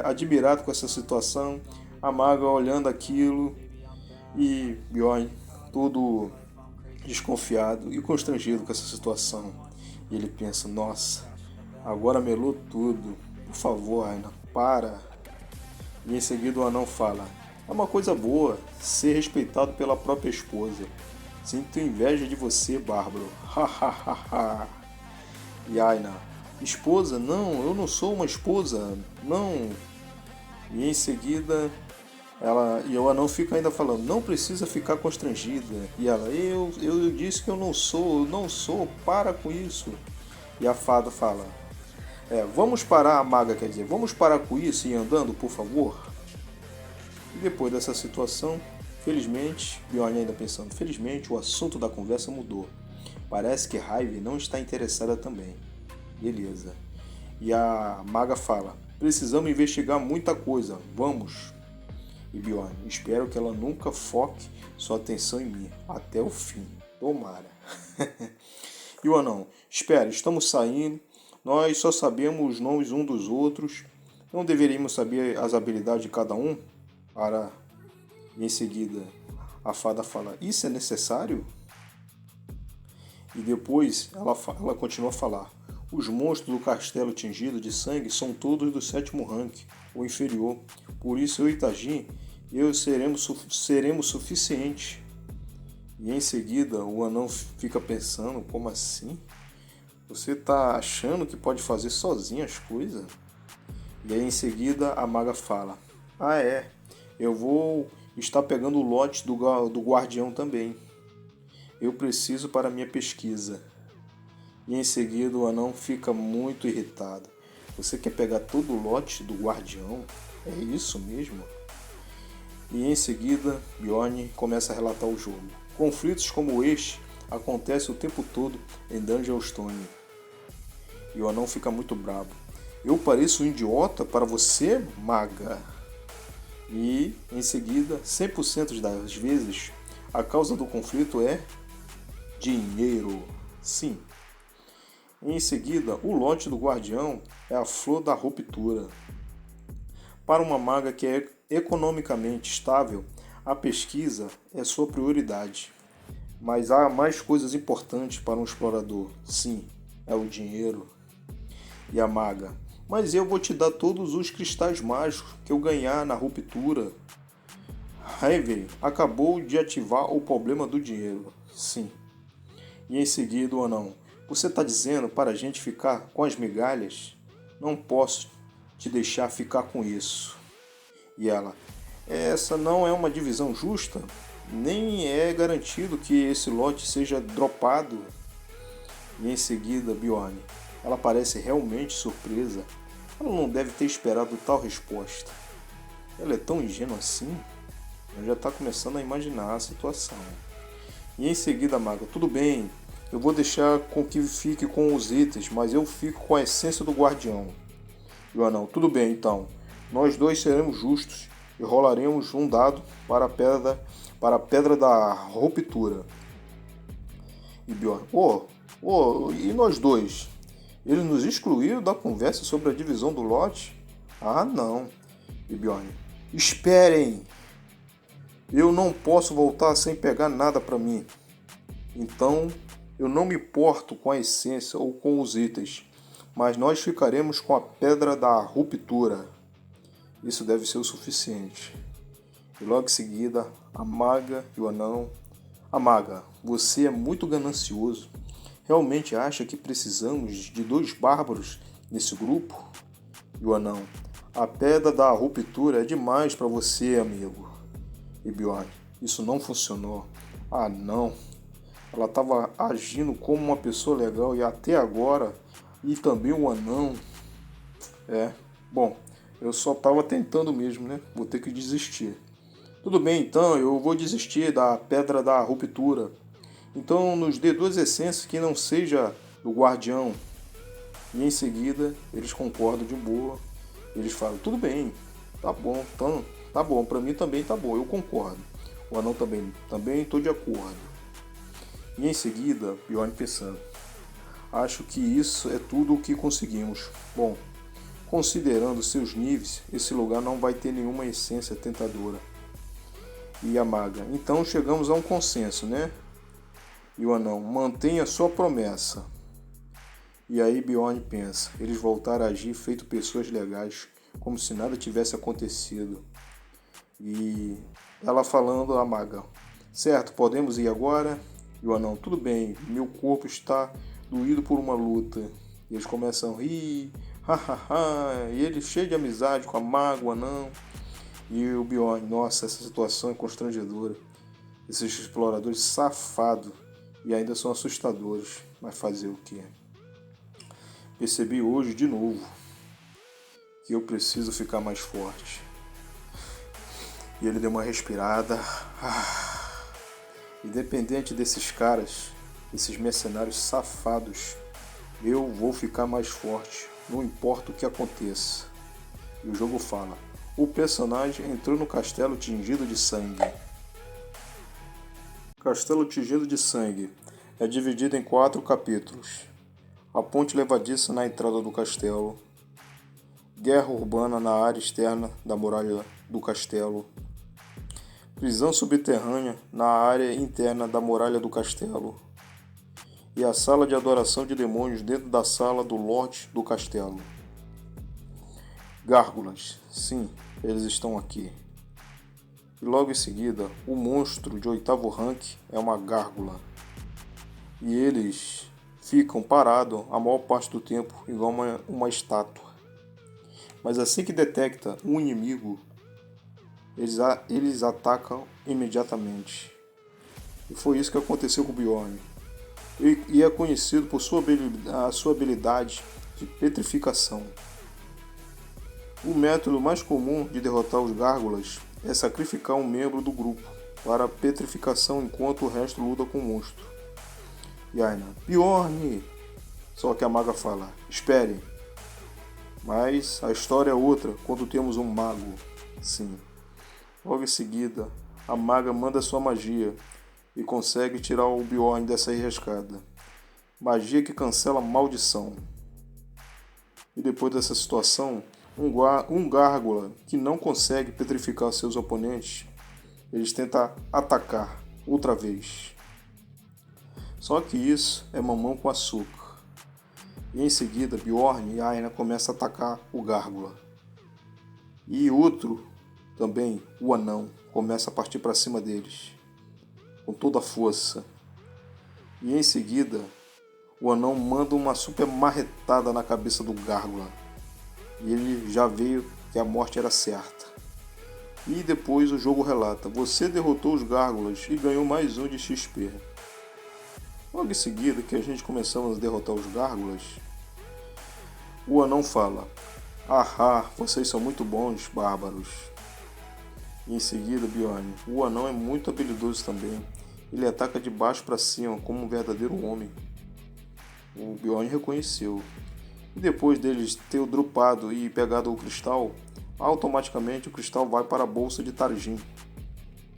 [SPEAKER 1] admirado com essa situação, a maga olhando aquilo e Bjorn todo desconfiado e constrangido com essa situação. E ele pensa: nossa, agora melou tudo, por favor, Aina, para. E em seguida o anão fala: é uma coisa boa ser respeitado pela própria esposa. Sinto inveja de você, bárbaro. Hahaha. E Aina: esposa? Não, eu não sou uma esposa. Não. E em seguida o anão fica ainda falando: não precisa ficar constrangida. E ela: eu disse que eu não sou, para com isso. E a fada fala: Vamos parar, a maga quer dizer, vamos parar com isso e ir andando, por favor? E depois dessa situação, felizmente, Bjorn ainda pensando, felizmente o assunto da conversa mudou. Parece que Hive não está interessada também. Beleza. E a maga fala, precisamos investigar muita coisa, vamos. E Bjorn, espero que ela nunca foque sua atenção em mim, até o fim. Tomara. E o anão, espera, estamos saindo, nós só sabemos os nomes um dos outros, não deveríamos saber as habilidades de cada um? Para, em seguida, a fada fala, isso é necessário? E depois ela continua a falar, os monstros do castelo tingido de sangue são todos do 7º rank, ou inferior, por isso eu e Tajin, seremos suficientes. E em seguida o anão fica pensando, como assim? Você tá achando que pode fazer sozinho as coisas? E aí em seguida a maga fala, eu vou estar pegando o lote do guardião também. Eu preciso para minha pesquisa. E em seguida o anão fica muito irritado. Você quer pegar todo o lote do guardião? É isso mesmo? E em seguida Bjorn começa a relatar o jogo. Conflitos como este acontecem o tempo todo em Dungeonstone. E o anão fica muito bravo. Eu pareço um idiota para você, maga? E em seguida, 100% das vezes, a causa do conflito é dinheiro. Sim. E em seguida, o lote do guardião é a flor da ruptura. Para uma maga que é economicamente estável, a pesquisa é sua prioridade. Mas há mais coisas importantes para um explorador. Sim, é o dinheiro. E a maga, mas eu vou te dar todos os cristais mágicos que eu ganhar na ruptura. Raven acabou de ativar o problema do dinheiro. Sim. E em seguida o anão, você está dizendo para a gente ficar com as migalhas? Não posso te deixar ficar com isso. E ela, essa não é uma divisão justa? Nem é garantido que esse lote seja dropado. E em seguida Bjorn, ela parece realmente surpresa. Ela não deve ter esperado tal resposta. Ela é tão ingênua assim? Ela já está começando a imaginar a situação. E em seguida a maga, tudo bem, eu vou deixar com que fique com os itens, mas eu fico com a essência do guardião. E o anão, tudo bem então, nós dois seremos justos e rolaremos um dado para a pedra da ruptura. E Bjorn, e nós dois? Eles nos excluíram da conversa sobre a divisão do lote? Ah, não. E Bjorn, esperem! Eu não posso voltar sem pegar nada para mim. Então, eu não me importo com a essência ou com os itens, mas nós ficaremos com a pedra da ruptura. Isso deve ser o suficiente. E logo em seguida, a maga e o anão. A maga, você é muito ganancioso. Realmente acha que precisamos de 2 bárbaros nesse grupo? E o anão, a pedra da ruptura é demais para você, amigo. E Bjorn, isso não funcionou. Ah, não. Ela estava agindo como uma pessoa legal e até agora, e também o anão. Bom, eu só estava tentando mesmo, né? Vou ter que desistir. Tudo bem, então, eu vou desistir da pedra da ruptura. Então nos dê 2 essências que não seja do guardião. E em seguida eles concordam de boa. Eles falam, tudo bem, tá bom, então, tá bom, pra mim também tá bom, eu concordo. O anão também estou de acordo. E em seguida, Bjorn pensando, acho que isso é tudo o que conseguimos. Bom, considerando seus níveis, esse lugar não vai ter nenhuma essência tentadora. E a maga, então chegamos a um consenso, né? E o anão, mantenha sua promessa. E aí Bjorn pensa, eles voltaram a agir feito pessoas legais, como se nada tivesse acontecido. E ela falando a maga, certo, podemos ir agora? E o anão, tudo bem, meu corpo está doído por uma luta. E eles começam a rir, hahaha, e ele cheio de amizade com a maga, o anão. E o Bjorn, nossa, essa situação é constrangedora. Esses exploradores safados. E ainda são assustadores, mas fazer o quê? Percebi hoje de novo que eu preciso ficar mais forte. E ele deu uma respirada. Independente desses caras, esses mercenários safados, eu vou ficar mais forte, não importa o que aconteça. E o jogo fala: o personagem entrou no castelo tingido de sangue. O castelo tingido de sangue é dividido em 4 capítulos. A ponte levadiça na entrada do castelo. Guerra urbana na área externa da muralha do castelo. Prisão subterrânea na área interna da muralha do castelo. E a sala de adoração de demônios dentro da sala do Lorde do castelo. Gárgulas, sim, eles estão aqui. E logo em seguida, o monstro de 8º rank é uma gárgula. E eles ficam parados a maior parte do tempo igual uma estátua. Mas assim que detecta um inimigo, eles atacam imediatamente. E foi isso que aconteceu com o Bjorn. E é conhecido por sua habilidade de petrificação. O método mais comum de derrotar os gárgulas é sacrificar um membro do grupo para a petrificação enquanto o resto luta com o monstro. Yaina: Bjorn! Só que a maga fala: espere. Mas a história é outra quando temos um mago. Sim. Logo em seguida, a maga manda sua magia e consegue tirar o Bjorn dessa enrascada. Magia que cancela a maldição. E depois dessa situação, um gárgula que não consegue petrificar seus oponentes, eles tentam atacar outra vez. Só que isso é mamão com açúcar. E em seguida, Bjorn e Aina começam a atacar o gárgula. E outro, também, o anão, começa a partir para cima deles, com toda a força. E em seguida, o anão manda uma super marretada na cabeça do gárgula. E ele já veio que a morte era certa. E depois o jogo relata: você derrotou os gárgulas e ganhou mais um de XP. Logo em seguida que a gente começamos a derrotar os gárgulas, o anão fala: ahá, vocês são muito bons, bárbaros. E em seguida, Bjorn: o anão é muito habilidoso também. Ele ataca de baixo para cima como um verdadeiro homem. O Bjorn reconheceu. E depois deles ter dropado e pegado o cristal, automaticamente o cristal vai para a bolsa de Tarjin.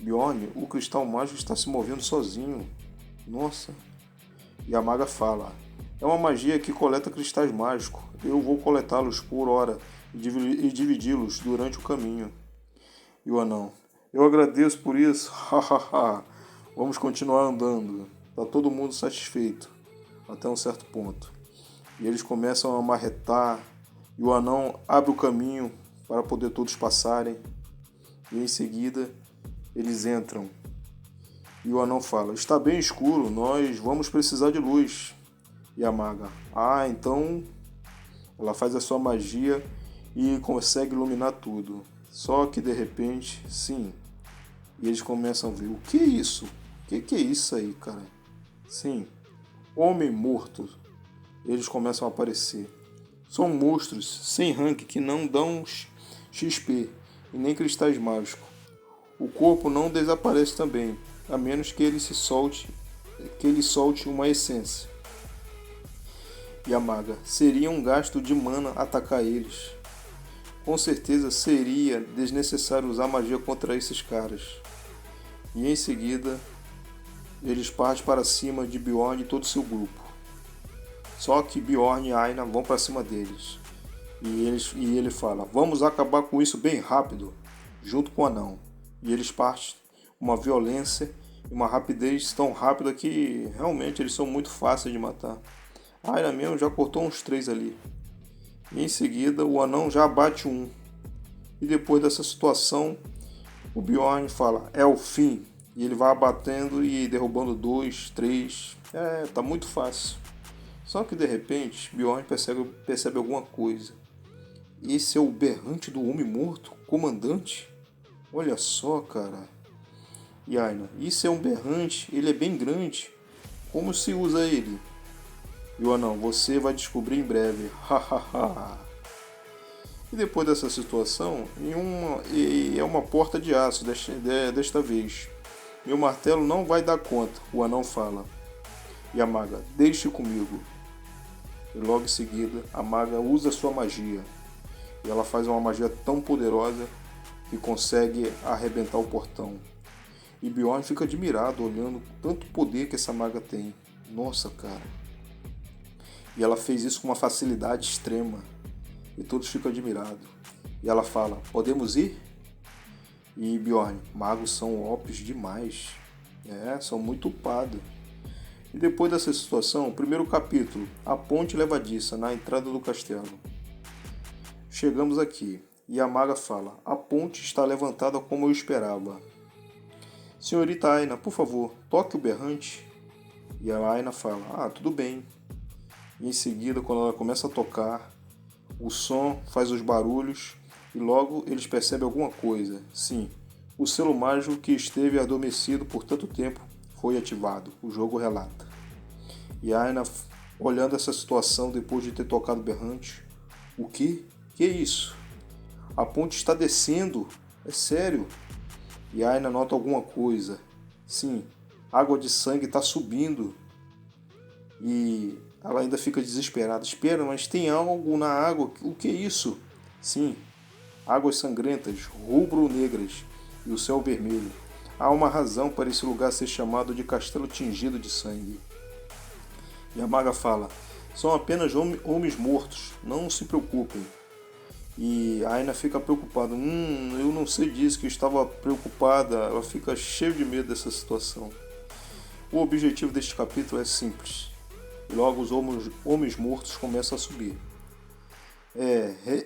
[SPEAKER 1] Bjorn, o cristal mágico está se movendo sozinho. Nossa. E a maga fala: é uma magia que coleta cristais mágicos. Eu vou coletá-los por hora e dividi-los durante o caminho. E o anão: eu agradeço por isso. Hahaha. Vamos continuar andando. Tá todo mundo satisfeito. Até um certo ponto. E eles começam a marretar. E o anão abre o caminho para poder todos passarem. E em seguida eles entram. E o anão fala: está bem escuro, nós vamos precisar de luz. E a maga: ah, então... Ela faz a sua magia e consegue iluminar tudo. Só que de repente, sim. E eles começam a ver: o que é isso? O que é isso aí, cara? Sim. Homem morto. Eles começam a aparecer. São monstros sem rank que não dão XP e nem cristais mágicos. O corpo não desaparece também, a menos que ele solte uma essência. E a maga: seria um gasto de mana atacar eles. Com certeza seria desnecessário usar magia contra esses caras. E em seguida, eles partem para cima de Bjorn e todo o seu grupo. Só que Bjorn e Aina vão para cima deles. E ele fala: vamos acabar com isso bem rápido, junto com o anão. E eles partem uma violência e uma rapidez tão rápida que realmente eles são muito fáceis de matar. A Aina mesmo já cortou uns 3 ali. E em seguida o anão já abate um. E depois dessa situação, o Bjorn fala: é o fim. E ele vai abatendo e derrubando 2, 3. Tá muito fácil. Só que de repente, Bjorn percebe alguma coisa. Esse é o berrante do homem morto, comandante? Olha só, cara. E Aina: isso é um berrante, ele é bem grande. Como se usa ele? E o anão, você vai descobrir em breve. Hahaha. E depois dessa situação, é uma porta de aço desta vez. Meu martelo não vai dar conta, o anão fala. E a maga, deixe comigo. E logo em seguida, a maga usa sua magia. E ela faz uma magia tão poderosa que consegue arrebentar o portão. E Bjorn fica admirado olhando tanto poder que essa maga tem. Nossa, cara. E ela fez isso com uma facilidade extrema. E todos ficam admirados. E ela fala, podemos ir? E Bjorn, magos são OPs demais. São muito upados. E depois dessa situação, o primeiro capítulo, a ponte levadiça na entrada do castelo. Chegamos aqui, e a maga fala, a ponte está levantada como eu esperava. Senhorita Aina, por favor, toque o berrante. E a Aina fala, tudo bem. E em seguida, quando ela começa a tocar, o som faz os barulhos e logo eles percebem alguma coisa. Sim, o selo mágico que esteve adormecido por tanto tempo foi ativado, o jogo relata. E a Aina, olhando essa situação depois de ter tocado o berrante, o quê? Que é isso? A ponte está descendo, é sério? E a Aina nota alguma coisa. Sim, água de sangue está subindo. E ela ainda fica desesperada. Espera, mas tem algo na água. O que é isso? Sim, águas sangrentas, rubro-negras e o céu vermelho. Há uma razão para esse lugar ser chamado de Castelo Tingido de Sangue. E a maga fala, são apenas homens mortos, não se preocupem. E a Aina fica preocupada. Eu não sei disso, que estava preocupada. Ela fica cheia de medo dessa situação. O objetivo deste capítulo é simples. E logo os homens mortos começam a subir.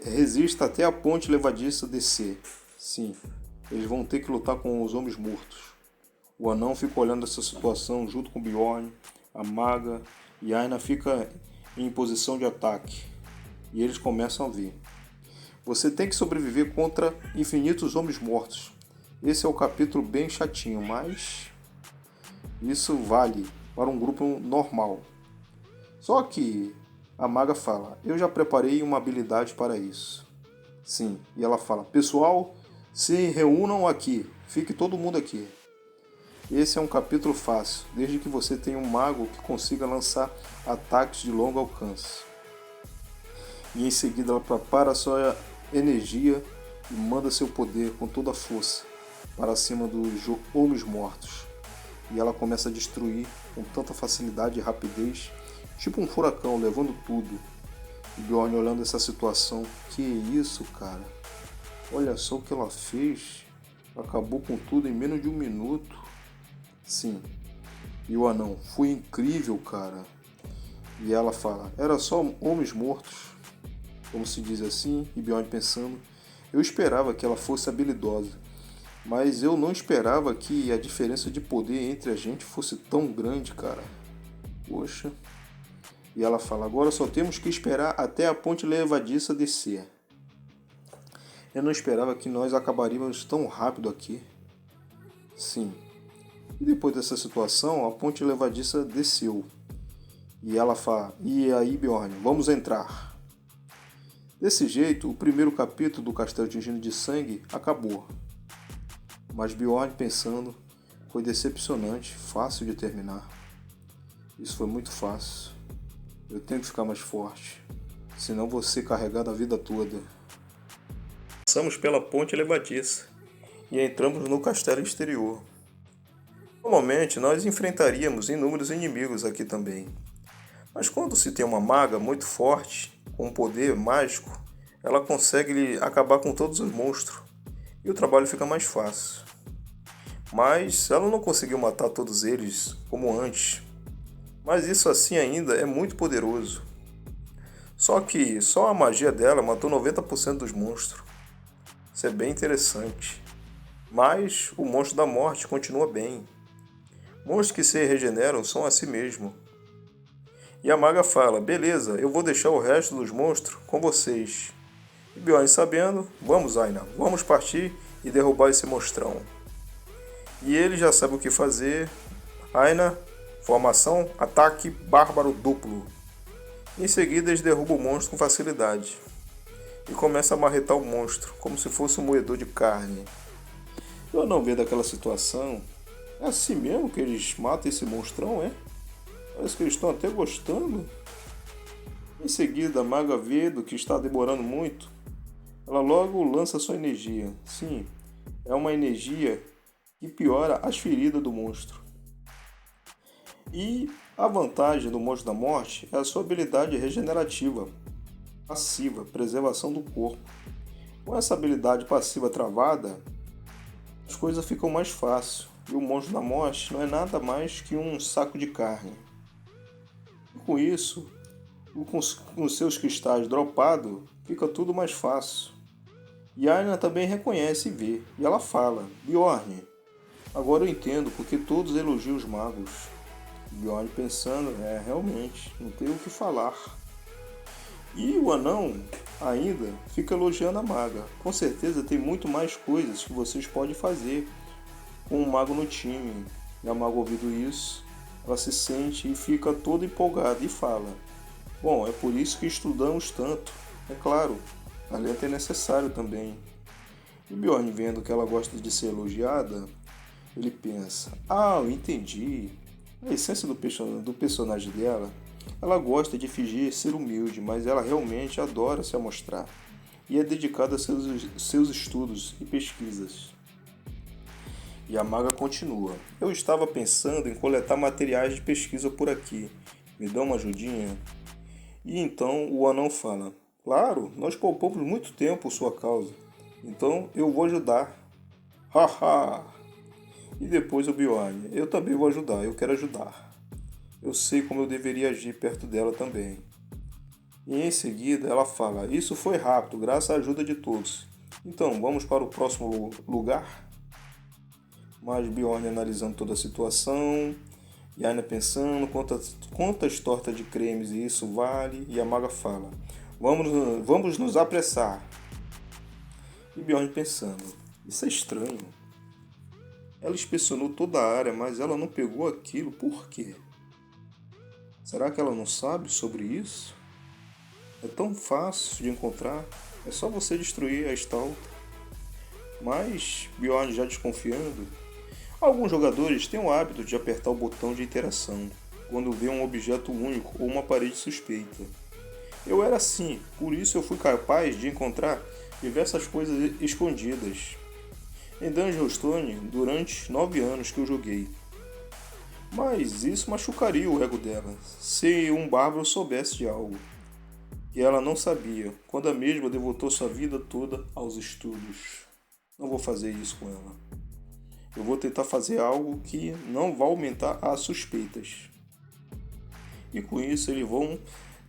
[SPEAKER 1] Resista até a ponte levadiça descer. Sim, eles vão ter que lutar com os homens mortos. O anão fica olhando essa situação junto com Bjorn, a maga, e a Aina fica em posição de ataque. E eles começam a vir. Você tem que sobreviver contra infinitos homens mortos. Esse é o capítulo bem chatinho, mas isso vale para um grupo normal. Só que a maga fala, eu já preparei uma habilidade para isso. Sim, e ela fala, pessoal, se reúnam aqui, fique todo mundo aqui. Esse é um capítulo fácil, desde que você tenha um mago que consiga lançar ataques de longo alcance. E em seguida ela prepara a sua energia e manda seu poder com toda a força para cima dos homens mortos. E ela começa a destruir com tanta facilidade e rapidez, tipo um furacão, levando tudo. E Bjorn olhando essa situação, que isso, cara? Olha só o que ela fez. Acabou com tudo em menos de 1 minuto. Sim. E o anão, foi incrível, cara. E ela fala, era só homens mortos. Como se diz assim, e Bjorn pensando, eu esperava que ela fosse habilidosa, mas eu não esperava que a diferença de poder entre a gente fosse tão grande, cara. Poxa. E ela fala, agora só temos que esperar até a ponte levadiça descer. Eu não esperava que nós acabaríamos tão rápido aqui. Sim. E depois dessa situação, a ponte levadiça desceu. E ela fala, e aí Bjorn, vamos entrar. Desse jeito, o primeiro capítulo do Castelo Tingido de Sangue acabou. Mas Bjorn pensando, foi decepcionante, fácil de terminar. Isso foi muito fácil. Eu tenho que ficar mais forte, senão vou ser carregado a vida toda. Passamos pela ponte levadiça e entramos no castelo exterior. Normalmente nós enfrentaríamos inúmeros inimigos aqui também. Mas quando se tem uma maga muito forte, com um poder mágico, ela consegue acabar com todos os monstros e o trabalho fica mais fácil. Mas ela não conseguiu matar todos eles como antes. Mas isso assim ainda é muito poderoso. Só que só a magia dela matou 90% dos monstros. Isso é bem interessante. Mas o monstro da morte continua bem. Monstros que se regeneram são assim mesmo. E a maga fala, beleza, eu vou deixar o resto dos monstros com vocês. E Bjorn sabendo, vamos Aina, vamos partir e derrubar esse monstrão. E ele já sabe o que fazer. Aina, formação, ataque bárbaro duplo. Em seguida, eles derrubam o monstro com facilidade e começam a marretar o monstro, como se fosse um moedor de carne. Eu não vendo aquela situação. É assim mesmo que eles matam esse monstrão, é? Parece que eles estão até gostando. Em seguida, a maga vendo que está demorando muito, ela logo lança sua energia. Sim, é uma energia que piora as feridas do monstro. E a vantagem do Monstro da Morte é a sua habilidade regenerativa, passiva, preservação do corpo. Com essa habilidade passiva travada, as coisas ficam mais fáceis. E o Monstro da Morte não é nada mais que um saco de carne. E com isso, com os seus cristais dropados, fica tudo mais fácil. E a Aina também reconhece e vê. E ela fala: Bjorn, agora eu entendo porque todos elogiam os magos. Bjorn pensando: realmente, não tem o que falar. E o anão ainda fica elogiando a maga. Com certeza tem muito mais coisas que vocês podem fazer com um mago no time. E a maga ouvindo isso, ela se sente e fica toda empolgada e fala: Bom, é por isso que estudamos tanto. É claro, talento é necessário também. E Bjorn, vendo que ela gosta de ser elogiada, ele pensa: eu entendi. A essência do personagem dela, ela gosta de fingir ser humilde, mas ela realmente adora se amostrar. E é dedicada a seus estudos e pesquisas. E a maga continua: Eu estava pensando em coletar materiais de pesquisa por aqui. Me dá uma ajudinha? E então o anão fala: Claro, nós poupamos muito tempo por sua causa. Então eu vou ajudar. Haha! E depois o Bjorn: Eu também vou ajudar, eu quero ajudar. Eu sei como eu deveria agir perto dela também. E em seguida ela fala: Isso foi rápido, graças à ajuda de todos. Então, vamos para o próximo lugar? Mas Bjorn analisando toda a situação, e Aina pensando quantas tortas de cremes isso vale, e a maga fala: Vamos nos apressar. E Bjorn pensando: Isso é estranho. Ela inspecionou toda a área, mas ela não pegou aquilo, por quê? Será que ela não sabe sobre isso? É tão fácil de encontrar, é só você destruir a estalta. Mas, Bjorn já desconfiando, alguns jogadores têm o hábito de apertar o botão de interação quando vê um objeto único ou uma parede suspeita. Eu era assim, por isso eu fui capaz de encontrar diversas coisas escondidas em Dungeon Stone durante 9 anos que eu joguei. Mas isso machucaria o ego dela, se um bárbaro soubesse de algo que ela não sabia, quando a mesma devotou sua vida toda aos estudos. Não vou fazer isso com ela. Eu vou tentar fazer algo que não vai aumentar as suspeitas. E com isso eles vão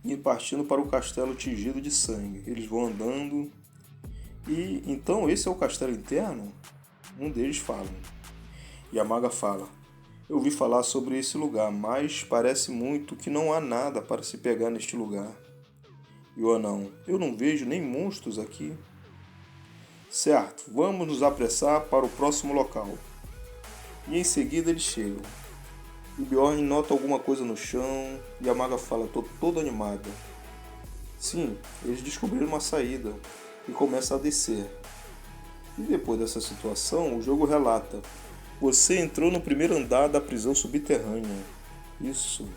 [SPEAKER 1] ir partindo para o castelo tingido de sangue. Eles vão andando. E então esse é o castelo interno? Um deles fala. E a maga fala: Eu ouvi falar sobre esse lugar, mas parece muito que não há nada para se pegar neste lugar. E o anão: Eu não vejo nem monstros aqui. Certo, vamos nos apressar para o próximo local. E em seguida eles chegam. E Bjorn nota alguma coisa no chão e a maga fala: Tô toda animada. Sim, eles descobriram uma saída e começam a descer. E depois dessa situação, o jogo relata: Você entrou no primeiro andar da prisão subterrânea. Isso.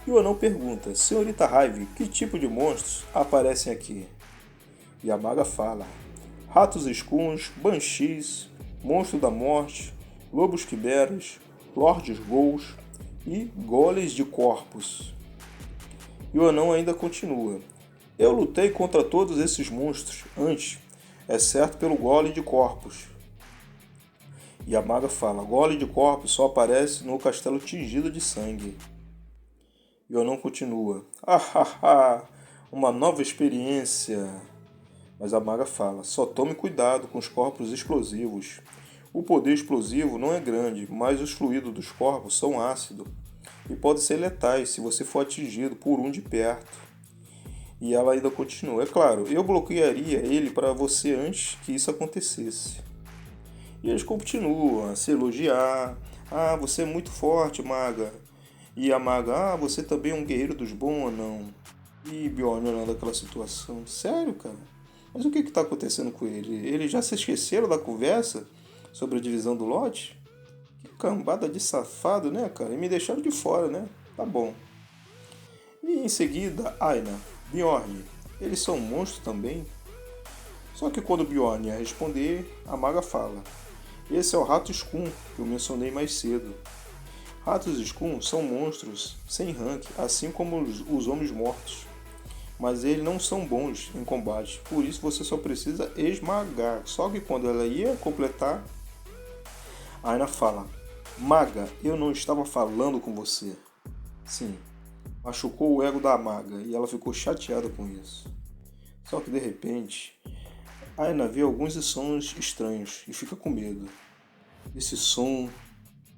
[SPEAKER 1] E o anão pergunta: Senhorita Hive, que tipo de monstros aparecem aqui? E a maga fala: Ratos escuros, banshees, monstro da morte, lobos quimeras, lordes ghouls e golems de corpos. E o anão ainda continua: Eu lutei contra todos esses monstros antes, exceto pelo golem de corpos. E a maga fala: Golem de corpos só aparece no castelo tingido de sangue. E o anão continua: uma nova experiência. Mas a maga fala: Só tome cuidado com os corpos explosivos. O poder explosivo não é grande, mas os fluidos dos corpos são ácidos e podem ser letais se você for atingido por um de perto. E ela ainda continua: É claro, eu bloquearia ele para você antes que isso acontecesse. E eles continuam a se elogiar: você é muito forte, maga. E a maga: você também é um guerreiro dos bons ou não? E Bjorn olhando aquela situação. Sério, cara? Mas o que está acontecendo com ele? Eles já se esqueceram da conversa sobre a divisão do lote? Que cambada de safado, né, cara? E me deixaram de fora, né? Tá bom. E em seguida, Aina, Bjorn. Eles são monstros também? Só que quando Bjorn ia responder, a maga fala. Esse é o Rato Skun, que eu mencionei mais cedo. Ratos Skun são monstros sem rank, assim como os homens mortos. Mas eles não são bons em combate, por isso você só precisa esmagar. Só que quando ela ia completar, a Aina fala: Maga, eu não estava falando com você. Sim, machucou o ego da maga e ela ficou chateada com isso. Só que de repente, a Aina vê alguns sons estranhos e fica com medo. Esse som,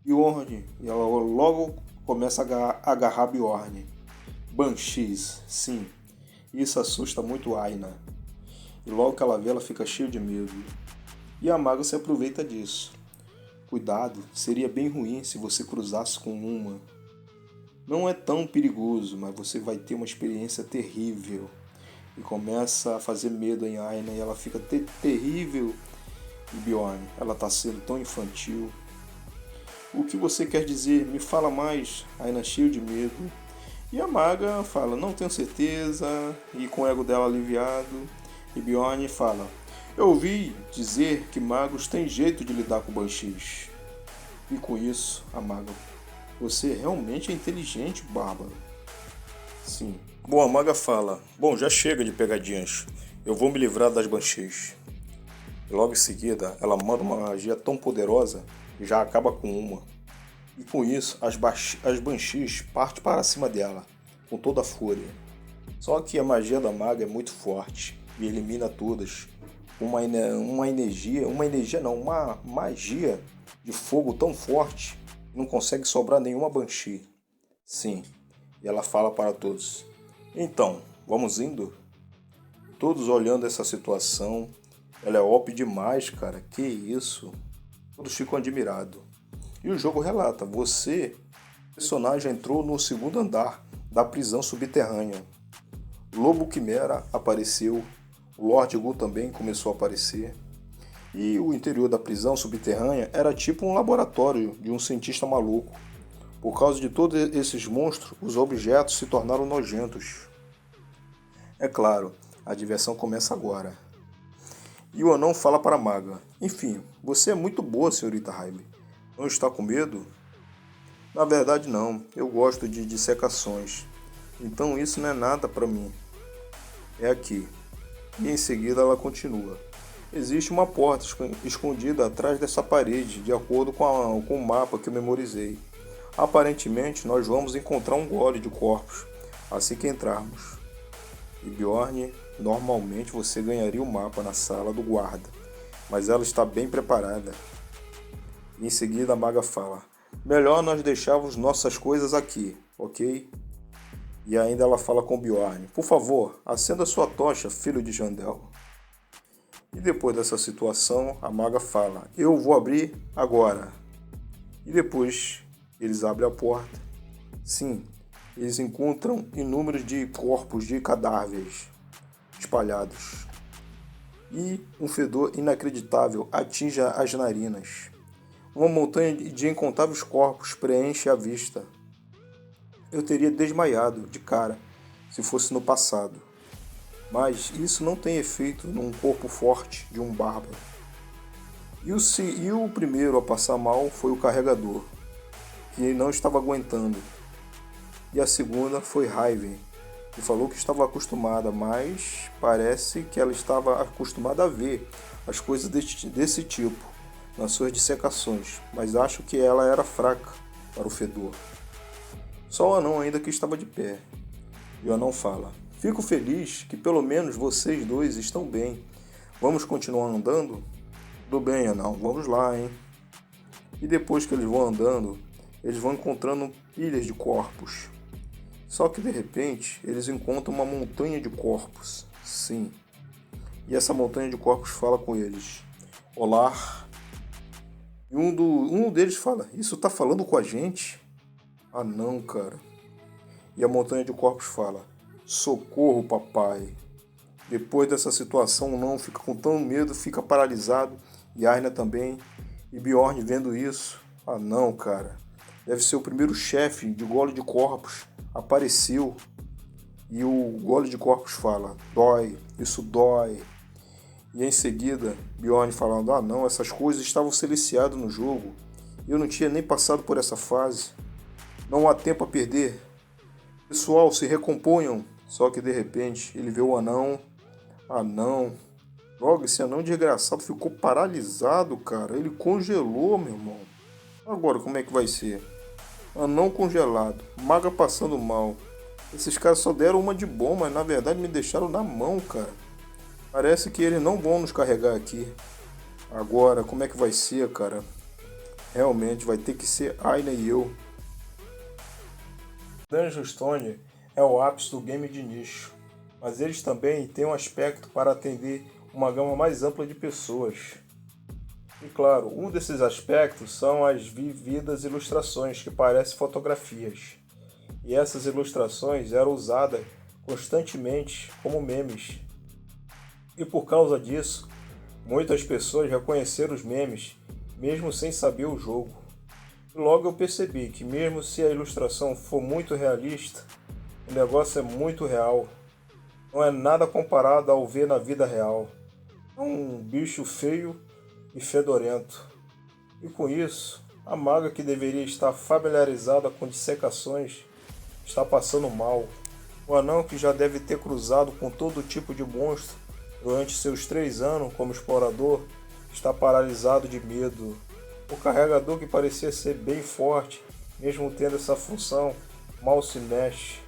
[SPEAKER 1] Bjorn, e ela logo começa a agarrar Bjorn. Banshees, sim. Isso assusta muito Aina. E logo que ela vê, ela fica cheia de medo. E a maga se aproveita disso. Cuidado, seria bem ruim se você cruzasse com uma. Não é tão perigoso, mas você vai ter uma experiência terrível. E começa a fazer medo em Aina e ela fica terrível. E Bjorn, ela tá sendo tão infantil. O que você quer dizer? Me fala mais. Aina cheio de medo. E a maga fala, não tenho certeza, e com o ego dela aliviado. E Bjorn fala, eu ouvi dizer que magos têm jeito de lidar com banshees. E com isso, a maga, você realmente é inteligente, Bárbaro. Sim. Bom, a maga fala, bom, já chega de pegadinhas, eu vou me livrar das banshees. E logo em seguida, ela manda uma magia tão poderosa que já acaba com uma. E com isso, as banshees partem para cima dela, com toda a fúria. Só que a magia da maga é muito forte e elimina todas. Uma magia de fogo tão forte que não consegue sobrar nenhuma banshee. Sim, e ela fala para todos. Então, vamos indo? Todos olhando essa situação. Ela é OP demais, cara. Que isso? Todos ficam admirados. E o jogo relata, o personagem entrou no segundo andar da prisão subterrânea. Lobo Quimera apareceu, o Lord Gu também começou a aparecer. E o interior da prisão subterrânea era tipo um laboratório de um cientista maluco. Por causa de todos esses monstros, os objetos se tornaram nojentos. É claro, a diversão começa agora. E o anão fala para a maga, enfim, você é muito boa, senhorita Raime. Não está com medo? Na verdade não, eu gosto de dissecações. Então isso não é nada para mim. É aqui. E em seguida ela continua. Existe uma porta escondida atrás dessa parede, de acordo com o mapa que eu memorizei. Aparentemente nós vamos encontrar um gole de corpos assim que entrarmos. E Bjorn, normalmente você ganharia o mapa na sala do guarda, mas ela está bem preparada. Em seguida a maga fala, melhor nós deixarmos nossas coisas aqui, ok? E ainda ela fala com Bjorn, por favor, acenda sua tocha, filho de Jandel. E depois dessa situação, a maga fala, eu vou abrir agora. E depois eles abrem a porta. Sim, eles encontram inúmeros de corpos de cadáveres espalhados. E um fedor inacreditável atinge as narinas. Uma montanha de incontáveis corpos preenche a vista. Eu teria desmaiado de cara se fosse no passado. Mas isso não tem efeito num corpo forte de um bárbaro. E o primeiro a passar mal foi o carregador, que não estava aguentando. E a segunda foi Raven, que falou que estava acostumada, mas parece que ela estava acostumada a ver as coisas desse tipo nas suas dissecações, mas acho que ela era fraca para o fedor. Só o anão ainda que estava de pé. E o anão fala, fico feliz que pelo menos vocês dois estão bem. Vamos continuar andando? Tudo bem, anão, vamos lá, hein? E depois que eles vão andando, eles vão encontrando pilhas de corpos. Só que de repente, eles encontram uma montanha de corpos. Sim. E essa montanha de corpos fala com eles. Olá. E um deles fala, isso tá falando com a gente? Ah não, cara. E a montanha de corpos fala, Socorro, papai. Depois dessa situação, o não fica com tão medo, fica paralisado. E Aina também. E Bjorn vendo isso. Ah não, cara. Deve ser o primeiro chefe de Gole de Corpos. Apareceu. E o Gole de Corpos fala: dói, isso dói. E em seguida, Bjorn falando: ah não, essas coisas estavam silenciadas no jogo. Eu não tinha nem passado por essa fase. Não há tempo a perder. Pessoal, se recomponham. Só que de repente ele vê o anão. Ah não. Logo, esse anão desgraçado ficou paralisado, cara. Ele congelou, meu irmão. Agora como é que vai ser? Anão congelado. Maga passando mal. Esses caras só deram uma de bom, mas na verdade me deixaram na mão, cara. Parece que eles não vão nos carregar aqui. Agora, como é que vai ser, cara? Realmente vai ter que ser Aina e eu. Dungeon Stone é o ápice do game de nicho, mas eles também têm um aspecto para atender uma gama mais ampla de pessoas. E claro, um desses aspectos são as vividas ilustrações que parecem fotografias. E essas ilustrações eram usadas constantemente como memes. E por causa disso, muitas pessoas reconheceram os memes, mesmo sem saber o jogo. E logo eu percebi que mesmo se a ilustração for muito realista, o negócio é muito real. Não é nada comparado ao ver na vida real. É um bicho feio e fedorento. E com isso, a maga que deveria estar familiarizada com dissecações está passando mal. O anão que já deve ter cruzado com todo tipo de monstro durante seus 3 anos como explorador está paralisado de medo. O carregador, que parecia ser bem forte, mesmo tendo essa função, mal se mexe.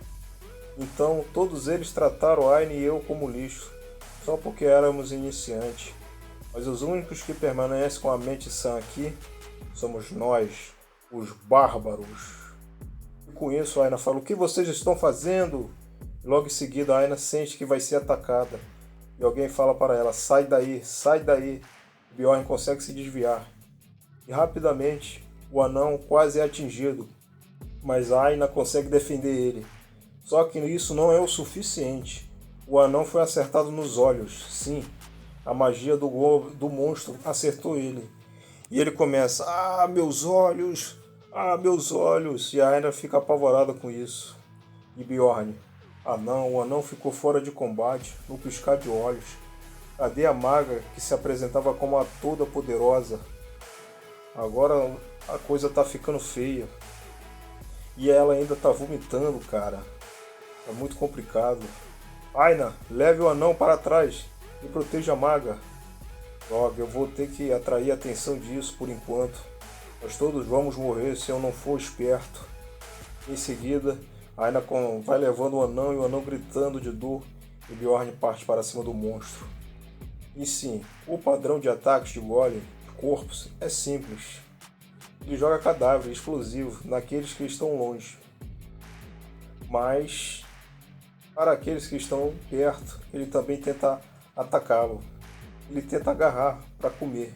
[SPEAKER 1] Então todos eles trataram Aina e eu como lixo, só porque éramos iniciantes. Mas os únicos que permanecem com a mente sã aqui somos nós, os bárbaros. E com isso Aina fala: o que vocês estão fazendo? E logo em seguida Aina sente que vai ser atacada. E alguém fala para ela: sai daí, sai daí. Bjorn consegue se desviar. E rapidamente o anão quase é atingido, mas Aina consegue defender ele. Só que isso não é o suficiente. O anão foi acertado nos olhos. Sim, a magia do monstro acertou ele. E ele começa: ah, meus olhos! Ah, meus olhos! E a Aina fica apavorada com isso. E Bjorn: ah não, o anão ficou fora de combate, no piscar de olhos. Cadê a maga que se apresentava como a toda poderosa? Agora a coisa tá ficando feia. E ela ainda tá vomitando, cara. É muito complicado. Aina, leve o anão para trás e proteja a maga. Logo, eu vou ter que atrair a atenção disso por enquanto. Nós todos vamos morrer se eu não for esperto. Em seguida, Aina vai levando o anão e o anão gritando de dor, e Bjorn parte para cima do monstro. E sim, o padrão de ataques de golem de corpos é simples. Ele joga cadáver explosivo naqueles que estão longe. Mas, para aqueles que estão perto, ele também tenta atacá-lo. Ele tenta agarrar para comer.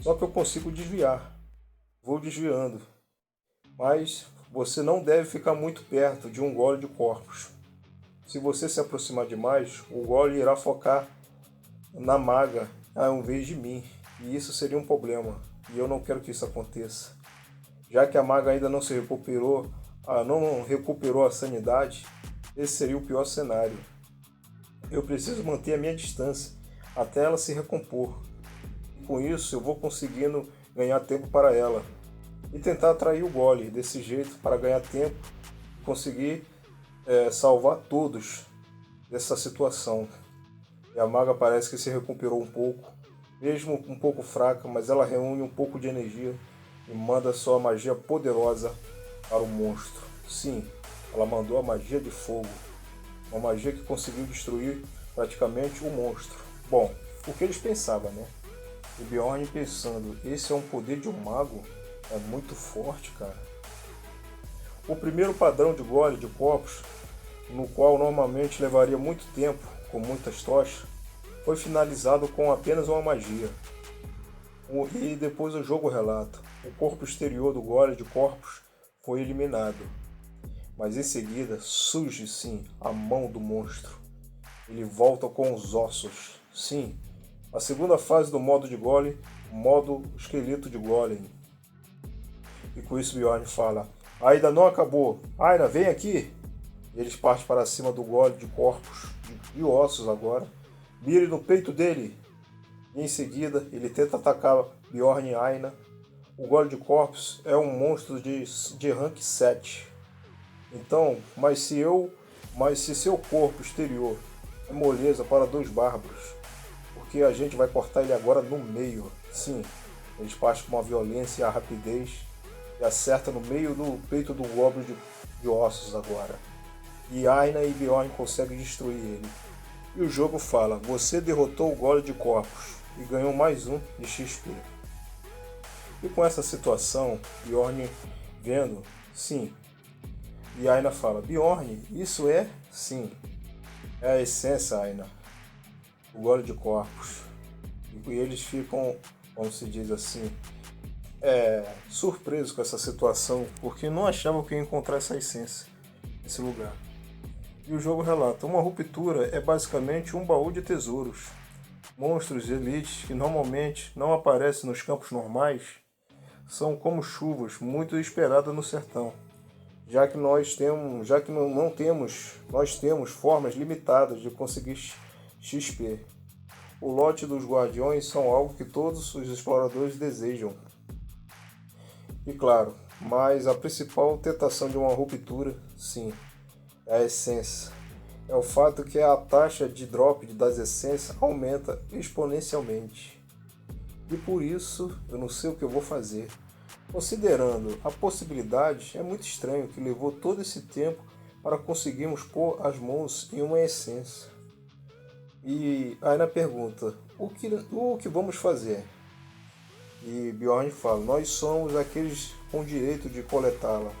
[SPEAKER 1] Só que eu consigo desviar. Vou desviando. Mas você não deve ficar muito perto de um gole de corpos. Se você se aproximar demais, o gole irá focar na maga ao invés de mim. E isso seria um problema. E eu não quero que isso aconteça. Já que a maga ainda não se recuperou, não recuperou a sanidade, esse seria o pior cenário. Eu preciso manter a minha distância até ela se recompor. E com isso eu vou conseguindo ganhar tempo para ela. E tentar atrair o gole desse jeito para ganhar tempo e conseguir salvar todos dessa situação. E a maga parece que se recuperou um pouco, mesmo um pouco fraca, mas ela reúne um pouco de energia e manda sua magia poderosa para o monstro. Sim, ela mandou a magia de fogo, uma magia que conseguiu destruir praticamente o monstro. Bom, o que eles pensavam, né? O Bjorn pensando: esse é um poder de um mago? É muito forte, cara. O primeiro padrão de gole de corpos, no qual normalmente levaria muito tempo, com muitas tochas, foi finalizado com apenas uma magia. E depois o jogo relata: o corpo exterior do gole de corpos foi eliminado. Mas em seguida surge sim a mão do monstro. Ele volta com os ossos. Sim, a segunda fase do modo de golem, modo esqueleto de golem. E com isso Bjorn fala: ainda não acabou. Aina, vem aqui. E eles partem para cima do golem de corpos, de ossos agora. Mire no peito dele. E em seguida ele tenta atacar Bjorn e Aina. O golem de corpos é um monstro de rank 7. Então, mas se seu corpo exterior é moleza para 2 bárbaros, porque a gente vai cortar ele agora no meio. Sim, eles partem com uma violência e a rapidez e acerta no meio do peito do goblin de ossos agora. E Aina e Bjorn conseguem destruir ele. E o jogo fala: você derrotou o golem de corpos e ganhou mais 1 de XP. E com essa situação, Bjorn vendo, sim. E Aina fala: Bjorn, isso é? Sim. É a essência, Aina. O golem de corpos. E eles ficam, como se diz assim, surpresos com essa situação, porque não achavam que ia encontrar essa essência nesse lugar. E o jogo relata: uma ruptura é basicamente um baú de tesouros. Monstros elites que normalmente não aparecem nos campos normais são como chuvas muito esperadas no sertão, já que nós temos formas limitadas de conseguir XP. O lote dos guardiões são algo que todos os exploradores desejam. E claro, mas a principal tentação de uma ruptura, sim, é a essência. É o fato que a taxa de drop das essências aumenta exponencialmente. E por isso, eu não sei o que eu vou fazer. Considerando a possibilidade, é muito estranho que levou todo esse tempo para conseguirmos pôr as mãos em uma essência. E Aina pergunta: o que vamos fazer? E Bjorn fala: nós somos aqueles com direito de coletá-la.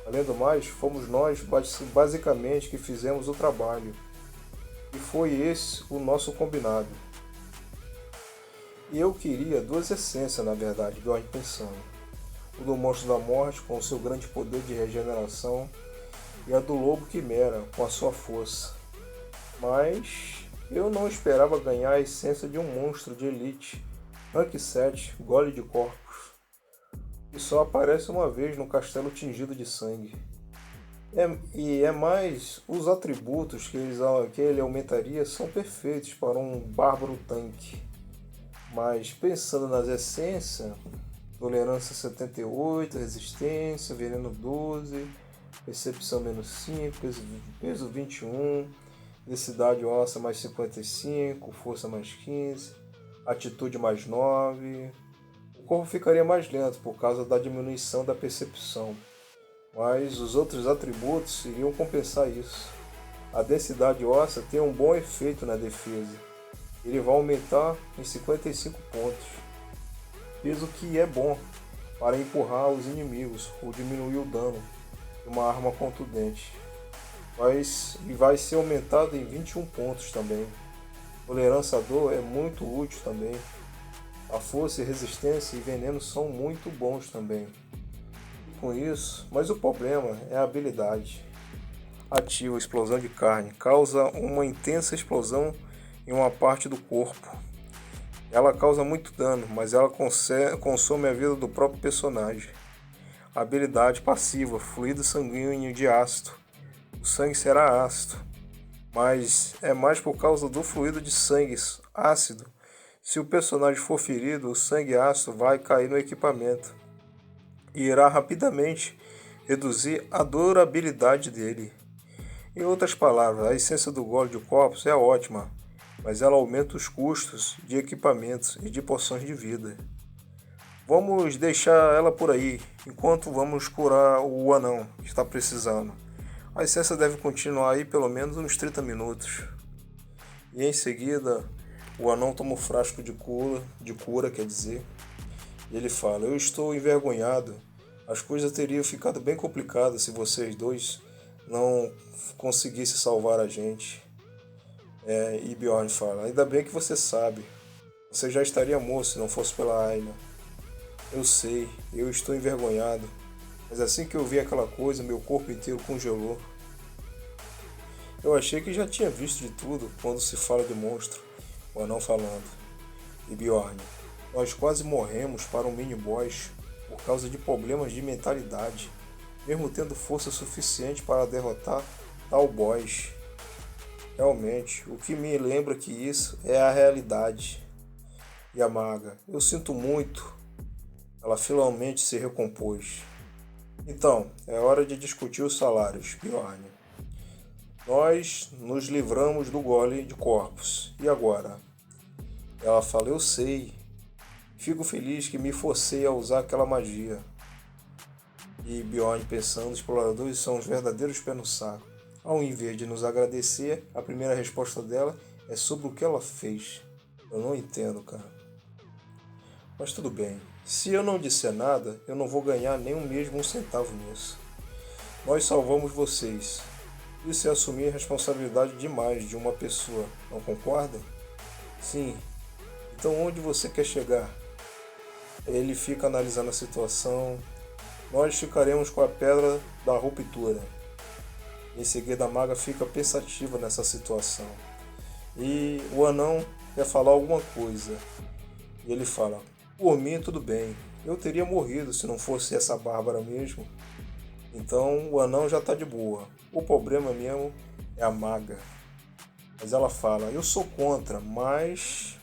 [SPEAKER 1] Além do mais, fomos nós basicamente que fizemos o trabalho. E foi esse o nosso combinado. E eu queria 2 essências, na verdade, Bjorn pensando. O do Monstro da Morte, com o seu grande poder de regeneração, e a do Lobo Quimera, com a sua força. Mas eu não esperava ganhar a essência de um monstro de elite, rank 7, golem de corpos, que só aparece uma vez no castelo tingido de sangue. Mais os atributos que ele aumentaria são perfeitos para um bárbaro tanque. Mas pensando nas essências, tolerância 78, resistência, veneno 12, percepção menos 5, peso 21, densidade óssea mais 55, força mais 15, atitude mais 9. O corpo ficaria mais lento por causa da diminuição da percepção, mas os outros atributos iriam compensar isso. A densidade óssea tem um bom efeito na defesa. Ele vai aumentar em 55 pontos. Peso que é bom para empurrar os inimigos ou diminuir o dano de uma arma contundente. E vai ser aumentado em 21 pontos também. Tolerância à dor é muito útil também. A força e resistência e veneno são muito bons também. Com isso, mas o problema é a habilidade. Ativa explosão de carne, causa uma intensa explosão em uma parte do corpo. Ela causa muito dano, mas ela consome a vida do próprio personagem. Habilidade passiva, fluido sanguíneo de ácido. O sangue será ácido, mas é mais por causa do fluido de sangue ácido. Se o personagem for ferido, o sangue ácido vai cair no equipamento e irá rapidamente reduzir a durabilidade dele. Em outras palavras, a essência do golem de corpos é ótima, mas ela aumenta os custos de equipamentos e de poções de vida. Vamos deixar ela por aí, enquanto vamos curar o anão que está precisando. A essência deve continuar aí pelo menos uns 30 minutos. E em seguida, o anão toma um frasco de cura, quer dizer. E ele fala: eu estou envergonhado. As coisas teriam ficado bem complicadas se vocês dois não conseguissem salvar a gente. E Bjorn fala: ainda bem que você sabe. Você já estaria morto se não fosse pela Aina. Eu sei, eu estou envergonhado. Mas assim que eu vi aquela coisa, meu corpo inteiro congelou. Eu achei que já tinha visto de tudo quando se fala de monstro, o anão falando. E Bjorn, nós quase morremos para um mini-boss por causa de problemas de mentalidade, mesmo tendo força suficiente para derrotar tal boss. Realmente, o que me lembra que isso é a realidade. E a maga, eu sinto muito. Ela finalmente se recompôs. Então, é hora de discutir os salários, Bjorn. Nós nos livramos do gole de corpos. E agora? Ela fala, eu sei. Fico feliz que me forcei a usar aquela magia. E Bjorn pensando, os exploradores são os verdadeiros pés no saco. Ao invés de nos agradecer, a primeira resposta dela é sobre o que ela fez. Eu não entendo, cara. Mas tudo bem. Se eu não disser nada, eu não vou ganhar nem mesmo um centavo nisso. Nós salvamos vocês. Isso é assumir responsabilidade demais de uma pessoa, não concorda? Sim. Então onde você quer chegar? Ele fica analisando a situação. Nós ficaremos com a pedra da ruptura. Em seguida a maga fica pensativa nessa situação. E o anão quer falar alguma coisa. E ele fala, por mim tudo bem. Eu teria morrido se não fosse essa bárbara mesmo. Então o anão já está de boa. O problema mesmo é a maga. Mas ela fala, eu sou contra, mas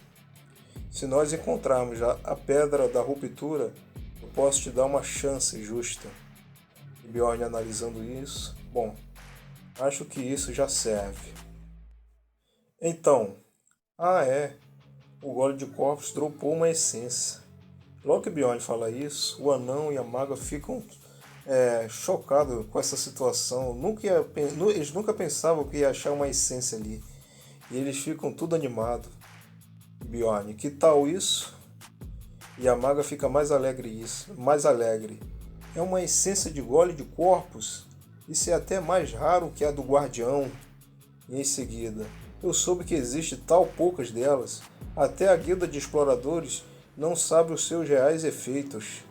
[SPEAKER 1] se nós encontrarmos a pedra da ruptura, eu posso te dar uma chance justa. E Bjorn analisando isso, bom, acho que isso já serve. Então, o gole de corpos dropou uma essência. Logo que Bjorn fala isso, o anão e a maga ficam chocados com essa situação. Eles nunca pensavam que ia achar uma essência ali. E eles ficam tudo animados. Bjorn, que tal isso? E a maga fica mais alegre. É uma essência de gole de corpos. Isso é até mais raro que a do guardião. E em seguida, eu soube que existe tal poucas delas. Até a guilda de exploradores não sabe os seus reais efeitos.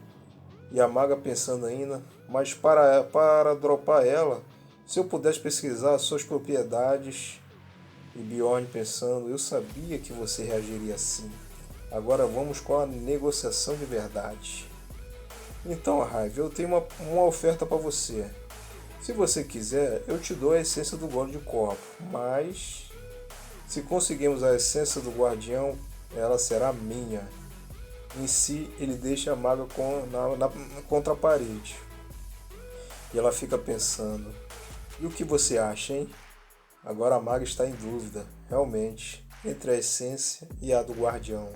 [SPEAKER 1] E a maga pensando ainda, mas para dropar ela, se eu pudesse pesquisar suas propriedades. E Bjorn pensando, eu sabia que você reagiria assim. Agora vamos com a negociação de verdade. Então, Raiva, eu tenho uma oferta para você. Se você quiser, eu te dou a essência do gole de corpo, mas se conseguirmos a essência do guardião, ela será minha. Em si, ele deixa a maga contra a parede. E ela fica pensando, e o que você acha, hein? Agora a maga está em dúvida, realmente, entre a essência e a do guardião.